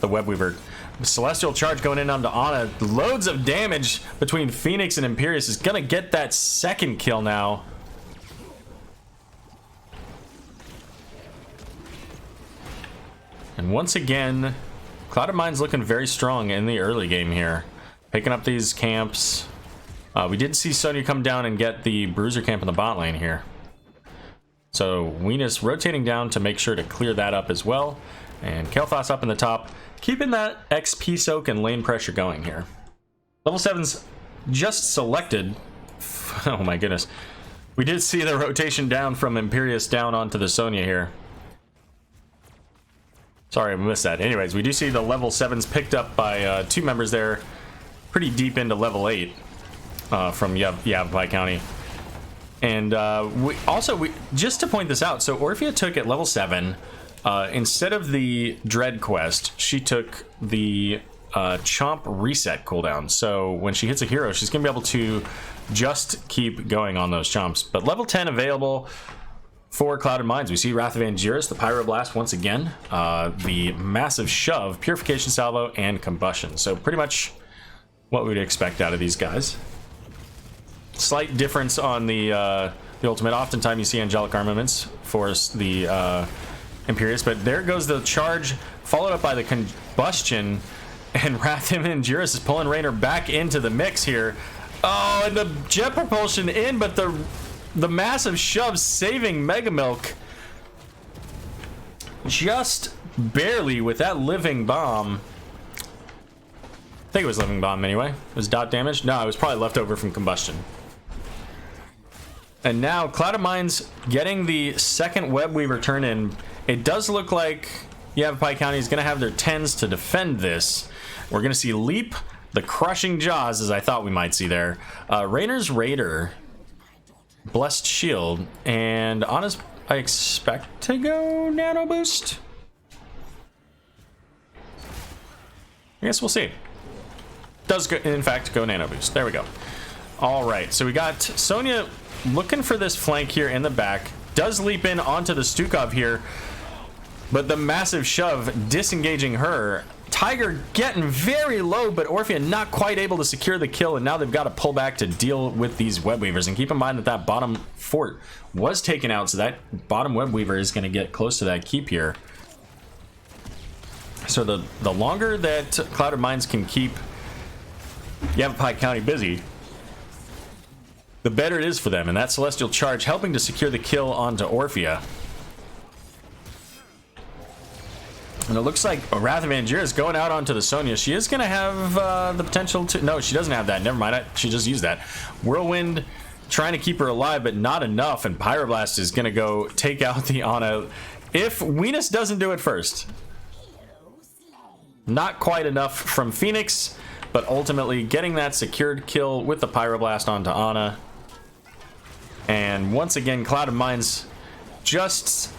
web weaver. Celestial charge going in onto Ana, loads of damage between Phoenix and Imperius, is gonna get that second kill now. And once again, Clouded Mine's looking very strong in the early game here, picking up these camps. We did see Sonya come down and get the bruiser camp in the bot lane here, so Venus rotating down to make sure to clear that up as well, and Kael'thas up in the top, keeping that XP soak and lane pressure going here. Level 7's just selected. Oh my goodness, we did see the rotation down from Imperius down onto the Sonya here. Sorry, I missed that. Anyways, we do see the level 7s picked up by 2 members there, pretty deep into level 8 from Yavapai County. And we just to point this out, so Orphea took at level 7, instead of the Dread quest, she took the Chomp reset cooldown. So when she hits a hero, she's going to be able to just keep going on those chomps. But level 10 available for Clouded Mines. We see Wrath of Angiris, the Pyroblast once again, the Massive Shove, Purification Salvo, and Combustion. So pretty much what we would expect out of these guys. Slight difference on the ultimate. Oftentimes you see Angelic Armaments for the Imperius, but there goes the charge, followed up by the Combustion, and Wrath of Angiris is pulling Raynor back into the mix here. Oh, and the Jet Propulsion in, but the Massive Shove saving Mega Milk just barely with that Living Bomb. I think it was Living Bomb anyway. It was dot damage. No, it was probably left over from Combustion. And now Clouded Mines getting the second Web Weaver turn in. It does look like Yavapai County is going to have their 10s to defend this. We're going to see Leap, the Crushing Jaws, as I thought we might see there. Raynor's Raider, Blessed Shield, and Ana's, I expect to go Nano Boost. I guess we'll see. Does go, in fact go Nano Boost. There we go. All right, so we got Sonya looking for this flank here in the back. Does leap in onto the Stukov here, but the Massive Shove disengaging her. Tiger getting very low, but Orphea not quite able to secure the kill, and now they've got to pull back to deal with these Web Weavers. And keep in mind that that bottom fort was taken out, so that bottom Web Weaver is going to get close to that keep here. So the longer that Clouded Mines can keep Yavapai County busy, the better it is for them. And that Celestial Charge helping to secure the kill onto Orphea. And it looks like Wrath of Angiris is going out onto the Sonya. She is going to have the potential to... No, she doesn't have that. Never mind. She just used that. Whirlwind trying to keep her alive, but not enough. And Pyroblast is going to go take out the Ana. If Venus doesn't do it first. Not quite enough from Phoenix, but ultimately getting that secured kill with the Pyroblast onto Ana. And once again, Clouded Mines just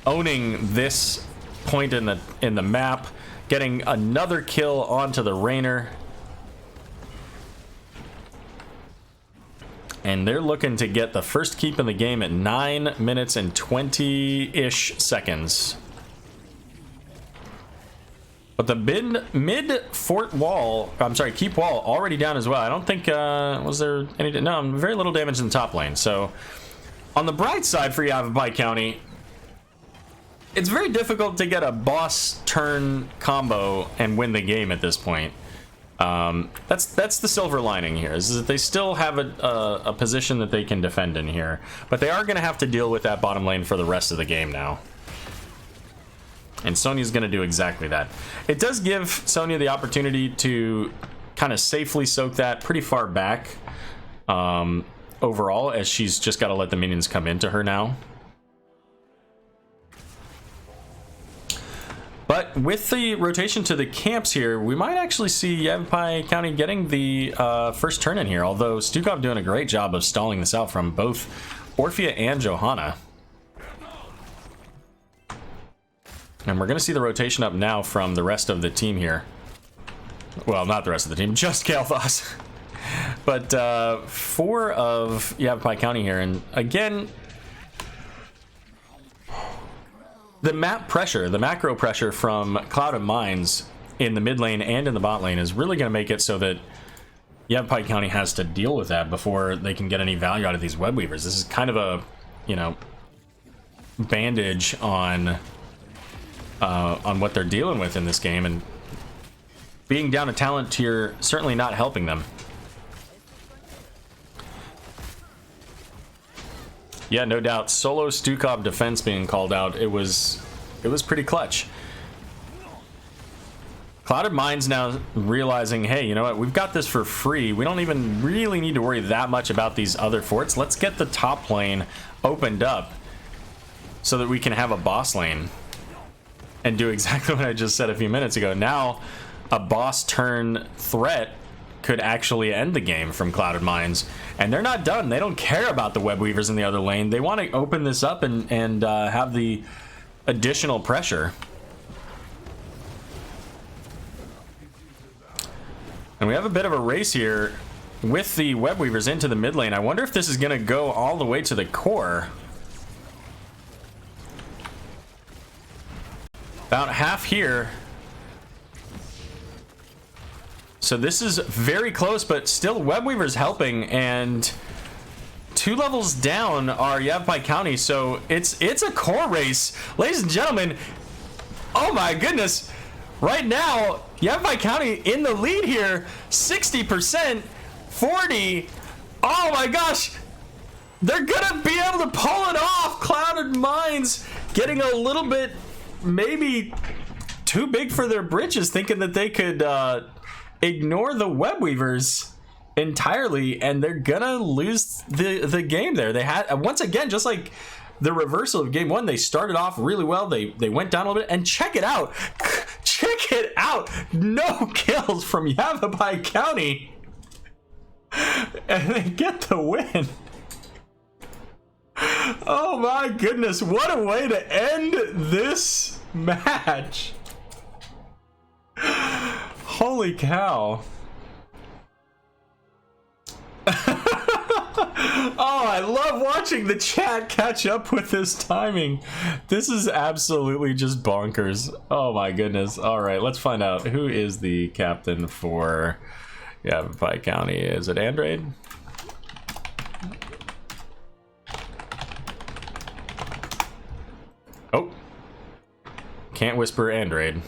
owning this point in the map, getting another kill onto the Raynor, and they're looking to get the first keep in the game at 9 minutes and 20-ish seconds. But the mid fort wall, I'm sorry, keep wall already down as well. I don't think, was there any, no, very little damage in the top lane. So on the bright side for Yavapai County, it's very difficult to get a boss turn combo and win the game at this point. That's the silver lining here, is that they still have a position that they can defend in here. But they are going to have to deal with that bottom lane for the rest of the game now. And Sonya's going to do exactly that. It does give Sonya the opportunity to kind of safely soak that pretty far back overall, as she's just got to let the minions come into her now. But with the rotation to the camps here, we might actually see Yavapai County getting the first turn in here, although Stukov doing a great job of stalling this out from both Orphea and Johanna. And we're going to see the rotation up now from the rest of the team here. Well, not the rest of the team, just Kael'thas. But 4 of Yavapai County here. And again, the map pressure, the macro pressure from Cloud of Mines in the mid lane and in the bot lane is really going to make it so that Yavapai County has to deal with that before they can get any value out of these web weavers. This is kind of a, you know, bandage on what they're dealing with in this game, and being down a talent tier certainly not helping them. Yeah, no doubt. Solo Stukov defense being called out. It was pretty clutch. Clouded Minds now realizing, hey, you know what? We've got this for free. We don't even really need to worry that much about these other forts. Let's get the top lane opened up so that we can have a boss lane and do exactly what I just said a few minutes ago. Now, a boss turn threat could actually end the game from Clouded Minds. And they're not done. They don't care about the web weavers in the other lane. They want to open this up and have the additional pressure. And we have a bit of a race here with the web weavers into the mid lane. I wonder if this is going to go all the way to the core. About half here. So this is very close, but still web weavers helping, and 2 levels down are Yavapai County, so it's a core race, ladies and gentlemen. Oh my goodness! Right now, Yavapai County in the lead here, 60%, 40. Oh my gosh! They're gonna be able to pull it off. Clouded Minds getting a little bit, maybe too big for their britches, thinking that they could ignore the web weavers entirely, and they're gonna lose the game there. They had, once again, just like the reversal of game 1, they started off really well. They went down a little bit, and check it out. Check it out. No kills from Yavapai County. And they get the win. Oh my goodness, what a way to end this match. Holy cow. Oh, I love watching the chat catch up with this timing. This is absolutely just bonkers. Oh my goodness. All right, let's find out who is the captain for Yavapai County. Is it Andrade? Oh, can't whisper Andrade.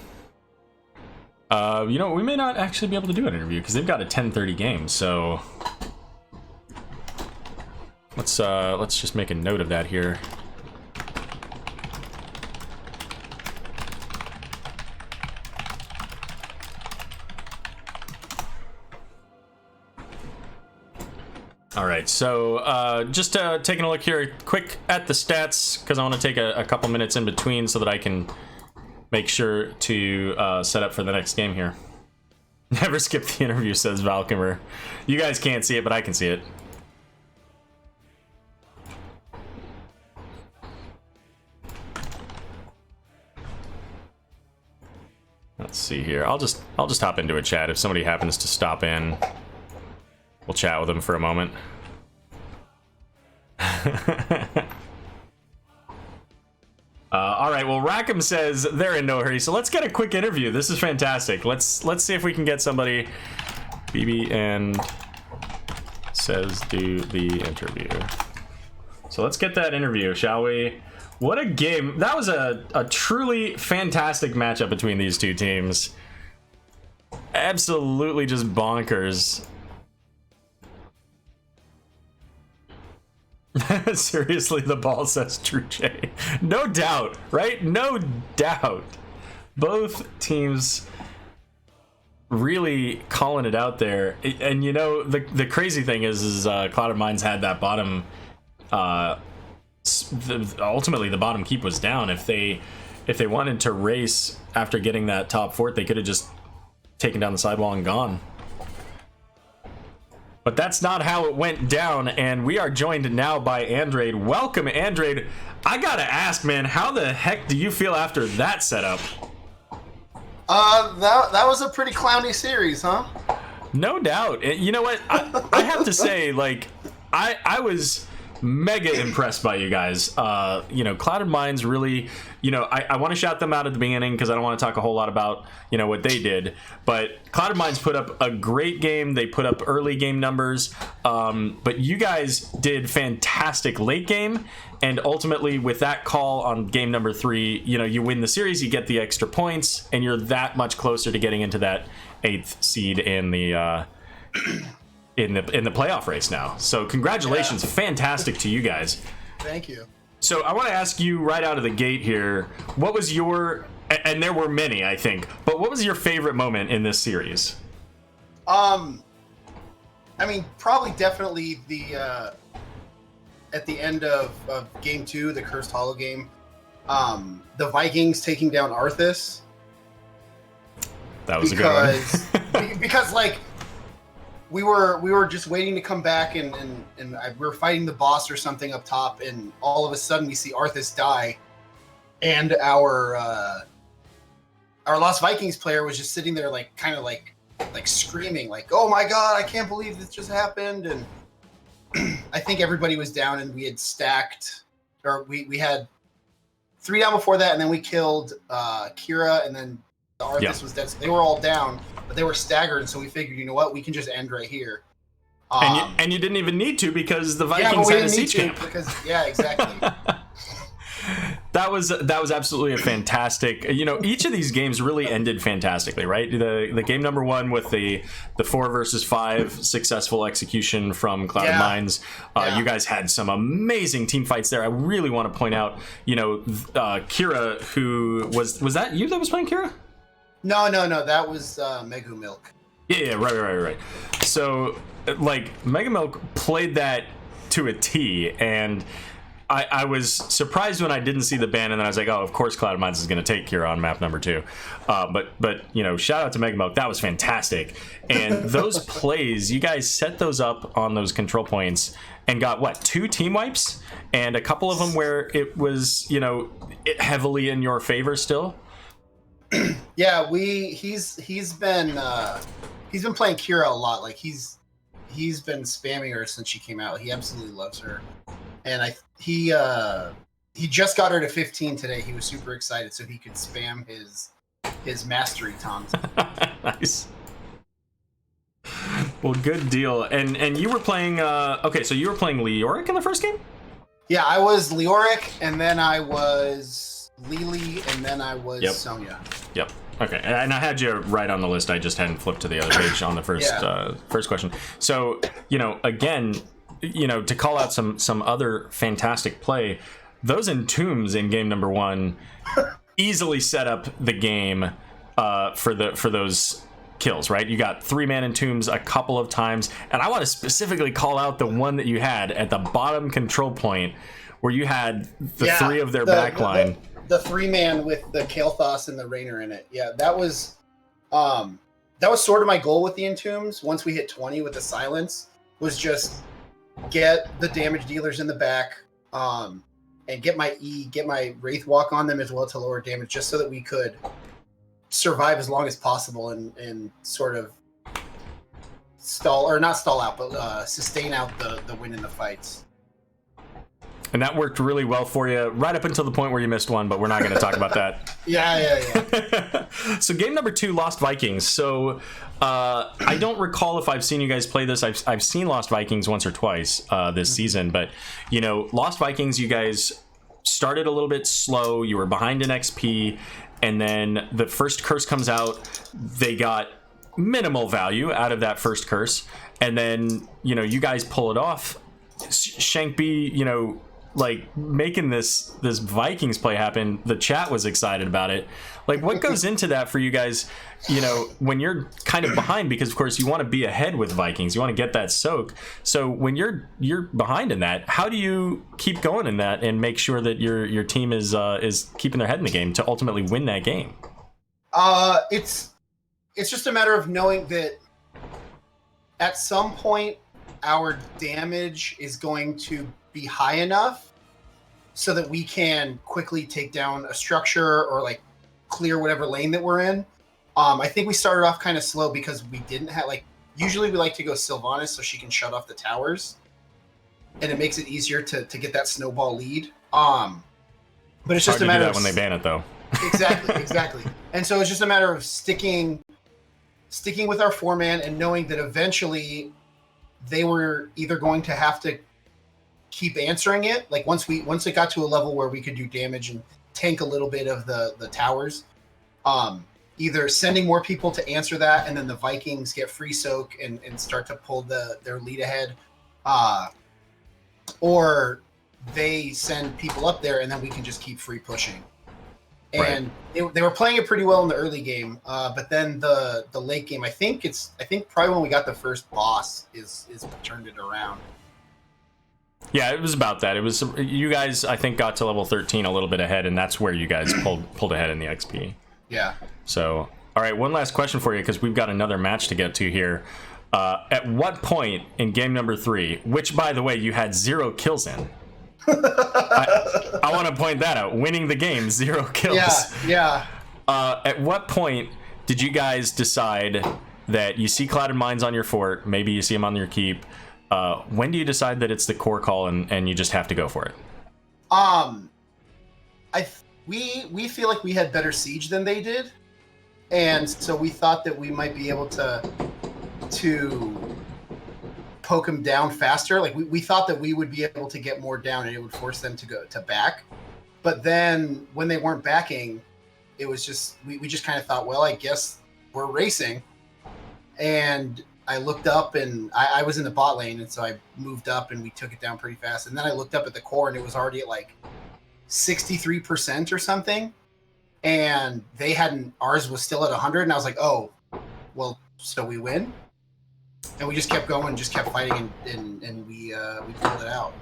You know, we may not actually be able to do an interview because they've got a 10:30 game. So let's just make a note of that here. All right, so just taking a look here quick at the stats, because I want to take a couple minutes in between so that I can make sure to set up for the next game here. Never skip the interview, says Valkymer. You guys can't see it, but I can see it. Let's see here. I'll just hop into a chat. If somebody happens to stop in, we'll chat with them for a moment. All right. Well, Rackham says they're in no hurry, so let's get a quick interview. This is fantastic. Let's see if we can get somebody. BB and says do the interview. So let's get that interview, shall we? What a game. That was a truly fantastic matchup between these two teams. Absolutely just bonkers. Seriously, the ball says True J. No doubt, right? No doubt. Both teams really calling it out there. And you know, the crazy thing is Clouded Minds had that bottom ultimately the bottom keep was down. If they wanted to race after getting that top fort, they could have just taken down the sidewall and gone. But that's not how it went down, and we are joined now by Andrade. Welcome, Andrade. I gotta ask, man, how the heck do you feel after that setup? That was a pretty clowny series, huh? No doubt. You know what? I have to say, like, I was mega impressed by you guys. You know, Clouded Minds really, you know, I want to shout them out at the beginning because I don't want to talk a whole lot about, you know, what they did. But Clouded Minds put up a great game. They put up early game numbers. But you guys did fantastic late game. And ultimately, with that call on game number 3, you know, you win the series, you get the extra points, and you're that much closer to getting into that 8th seed in the in the playoff race now. So congratulations. Yeah. Fantastic to you guys. Thank you. So I want to ask you right out of the gate here, what was your, and there were many, I think, but what was your favorite moment in this series? I mean, probably definitely the at the end of game 2, the Cursed Hollow game, the Vikings taking down Arthas. That was a good one. Because like we were just waiting to come back and we were fighting the boss or something up top, and all of a sudden we see Arthas die, and our Lost Vikings player was just sitting there like kind of like screaming like, "Oh my god, I can't believe this just happened!" And I think everybody was down, and we had stacked, or we had 3 down before that, and then we killed Kira, and then Arthas was dead. So they were all down, but they were staggered, and so we figured, you know what, we can just end right here. And you didn't even need to, because the Vikings had a siege camp. Yeah, exactly. That was absolutely a fantastic. You know, each of these games really ended fantastically, right? The game number 1 with the 4 versus 5 successful execution from Clouded Minds. You guys had some amazing team fights there. I really want to point out, you know, Kira, who was that you that was playing Kira? No, that was Megu Milk. Yeah, right. So, like, Mega Milk played that to a T, and I was surprised when I didn't see the ban, and then I was like, oh, of course Clouded Minds is going to take Kira on map number 2. But you know, shout out to Mega Milk. That was fantastic. And those plays, you guys set those up on those control points and got, what, 2 team wipes? And a couple of them where it was, you know, heavily in your favor still? Yeah, he's been playing Kira a lot. Like he's been spamming her since she came out. He absolutely loves her, and he just got her to 15 today. He was super excited so he could spam his mastery taunts. Nice. Well, good deal. And you were playing. Okay, so you were playing Leoric in the first game. Yeah, I was Leoric, and then I was Lily, and then I was Sonya. Yep. Okay, and I had you right on the list. I just hadn't flipped to the other page on the first question. So, you know, again, you know, to call out some other fantastic play, those entombs in game number 1 easily set up the game for those kills, right? You got 3-man entombs a couple of times, and I want to specifically call out the one that you had at the bottom control point where you had the 3 of their backline. The 3-man with the Kael'thas and the Rainer in it. Yeah, that was sort of my goal with the entombs. Once we hit 20 with the silence, was just get the damage dealers in the back, and get my Wraith Walk on them as well to lower damage, just so that we could survive as long as possible and sort of sustain out the win in the fights. And that worked really well for you, right up until the point where you missed one, but we're not going to talk about that. Yeah. So game number 2, Lost Vikings. So I don't recall if I've seen you guys play this. I've seen Lost Vikings once or twice this season, but you know, Lost Vikings, you guys started a little bit slow. You were behind in XP, and then the first curse comes out. They got minimal value out of that first curse, and then you know, you guys pull it off. Shank B, you know, like making this Vikings play happen. The chat was excited about it. Like, what goes into that for you guys, you know, when you're kind of behind? Because of course you want to be ahead with Vikings, you want to get that soak. So when you're behind in that, how do you keep going in that and make sure that your team is keeping their head in the game to ultimately win that game? It's just a matter of knowing that at some point our damage is going to be high enough so that we can quickly take down a structure or like clear whatever lane that we're in. I think we started off kind of slow because we didn't have, like, usually we like to go Sylvanas so she can shut off the towers, and it makes it easier to get that snowball lead. But it's just a matter of when they ban it though. Exactly. And so it's just a matter of sticking with our 4-man and knowing that eventually they were either going to have to keep answering it. Like once it got to a level where we could do damage and tank a little bit of the towers, either sending more people to answer that, and then the Vikings get free soak and start to pull their lead ahead, or they send people up there and then we can just keep free pushing. And they were playing it pretty well in the early game, but then the late game, I think probably when we got the first boss is what turned it around. Yeah, it was about that. It was, you guys, I think, got to level 13 a little bit ahead, and that's where you guys pulled ahead in the XP. Yeah. So, all right, one last question for you, because we've got another match to get to here. At what point in game number 3, which, by the way, you had 0 kills in, I want to point that out. Winning the game, 0 kills. Yeah. At what point did you guys decide that you see Clouded Mines on your fort, maybe you see them on your keep? When do you decide that it's the core call and you just have to go for it? We feel like we had better siege than they did, and so we thought that we might be able to poke them down faster. Like we thought that we would be able to get more down and it would force them to go to back. But then when they weren't backing, it was just we just kind of thought, well, I guess we're racing. And I looked up and I was in the bot lane, and so I moved up and we took it down pretty fast. And then I looked up at the core and it was already at like 63% or something. And ours was still at 100, and I was like, oh, well, so we win? And we just kept going, just kept fighting, and we pulled it out.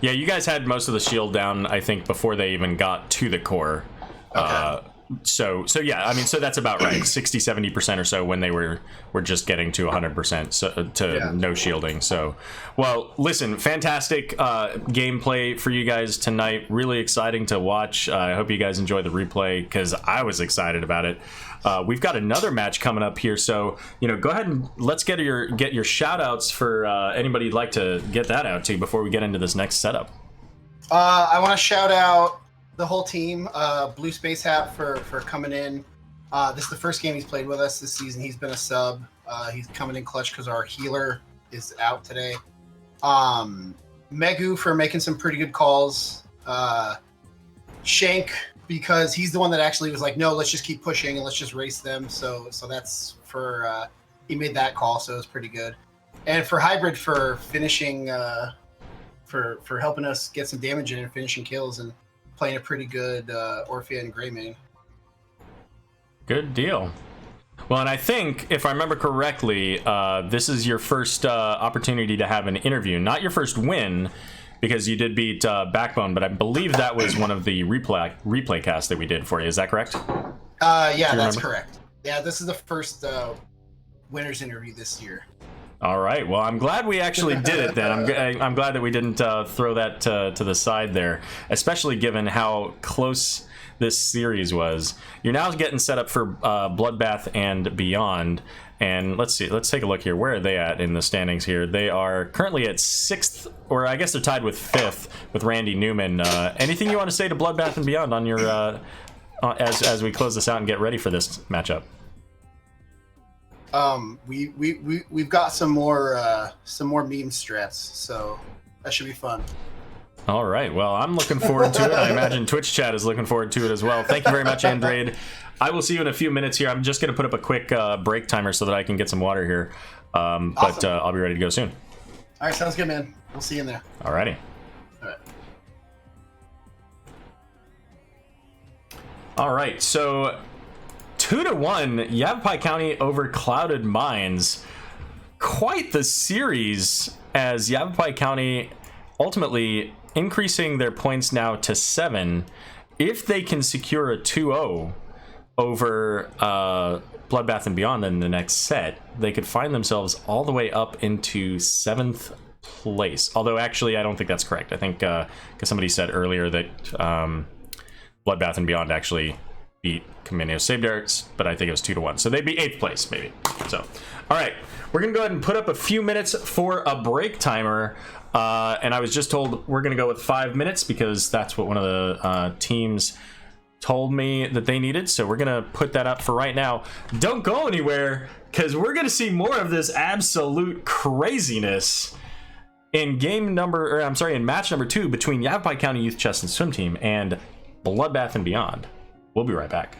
Yeah, you guys had most of the shield down, I think, before they even got to the core. Okay. So yeah, I mean, so that's about right. 60-70% or so when they were just getting to 100% no shielding. So, well, listen, fantastic gameplay for you guys tonight. Really exciting to watch. I hope you guys enjoy the replay, because I was excited about it. We've got another match coming up here, so go ahead and let's get your shout outs for anybody you'd like to get that out to before we get into this next setup. I want to shout out the whole team, Blue Space Hat for coming in. This is the first game he's played with us this season. He's been a sub. He's coming in clutch because our healer is out today. Megu for making some pretty good calls. Shank, because he's the one that actually was like, no, let's just keep pushing and let's just race them. So that's for he made that call, so it was pretty good. And for Hybrid for finishing, for helping us get some damage in and finishing kills and playing a pretty good Orphea and Greymane. Good deal. Well, and I think, if I remember correctly, this is your first opportunity to have an interview. Not your first win, because you did beat Backbone, but I believe that was one of the replay casts that we did for you. Is that correct? Yeah, that's correct. Yeah, this is the first winner's interview this year. All right. Well, I'm glad we actually did it then. I'm glad that we didn't throw that to the side there, especially given how close this series was. You're now getting set up for Bloodbath and Beyond. And let's see. Let's take a look here. Where are they at in the standings here? They are currently at 6th, or I guess they're tied with 5th with Randy Newman. Anything you want to say to Bloodbath and Beyond on your as we close this out and get ready for this matchup? We've got some more meme strats, so that should be fun. All right. Well, I'm looking forward to it. I imagine Twitch chat is looking forward to it as well. Thank you very much, Andrade. I will see you in a few minutes here. I'm just going to put up a quick break timer so that I can get some water here. Awesome. But I'll be ready to go soon. All right, sounds good, man. We'll see you in there. All righty. All right. All right. So 2-1, Yavapai County over Clouded Mines. Quite the series, as Yavapai County ultimately increasing their points now to 7. If they can secure a 2-0 over Bloodbath and Beyond in the next set, they could find themselves all the way up into 7th place. Although, actually, I don't think that's correct. I think, because somebody said earlier that Bloodbath and Beyond actually beat Comenius Save Darts, but I think it was 2-1. So they'd be 8th place, maybe. So, all right. We're going to go ahead and put up a few minutes for a break timer. And I was just told we're going to go with 5 minutes because that's what one of the teams told me that they needed. So we're going to put that up for right now. Don't go anywhere, because we're going to see more of this absolute craziness in match number 2 between Yavapai County Youth Chess and Swim Team and Bloodbath and Beyond. We'll be right back.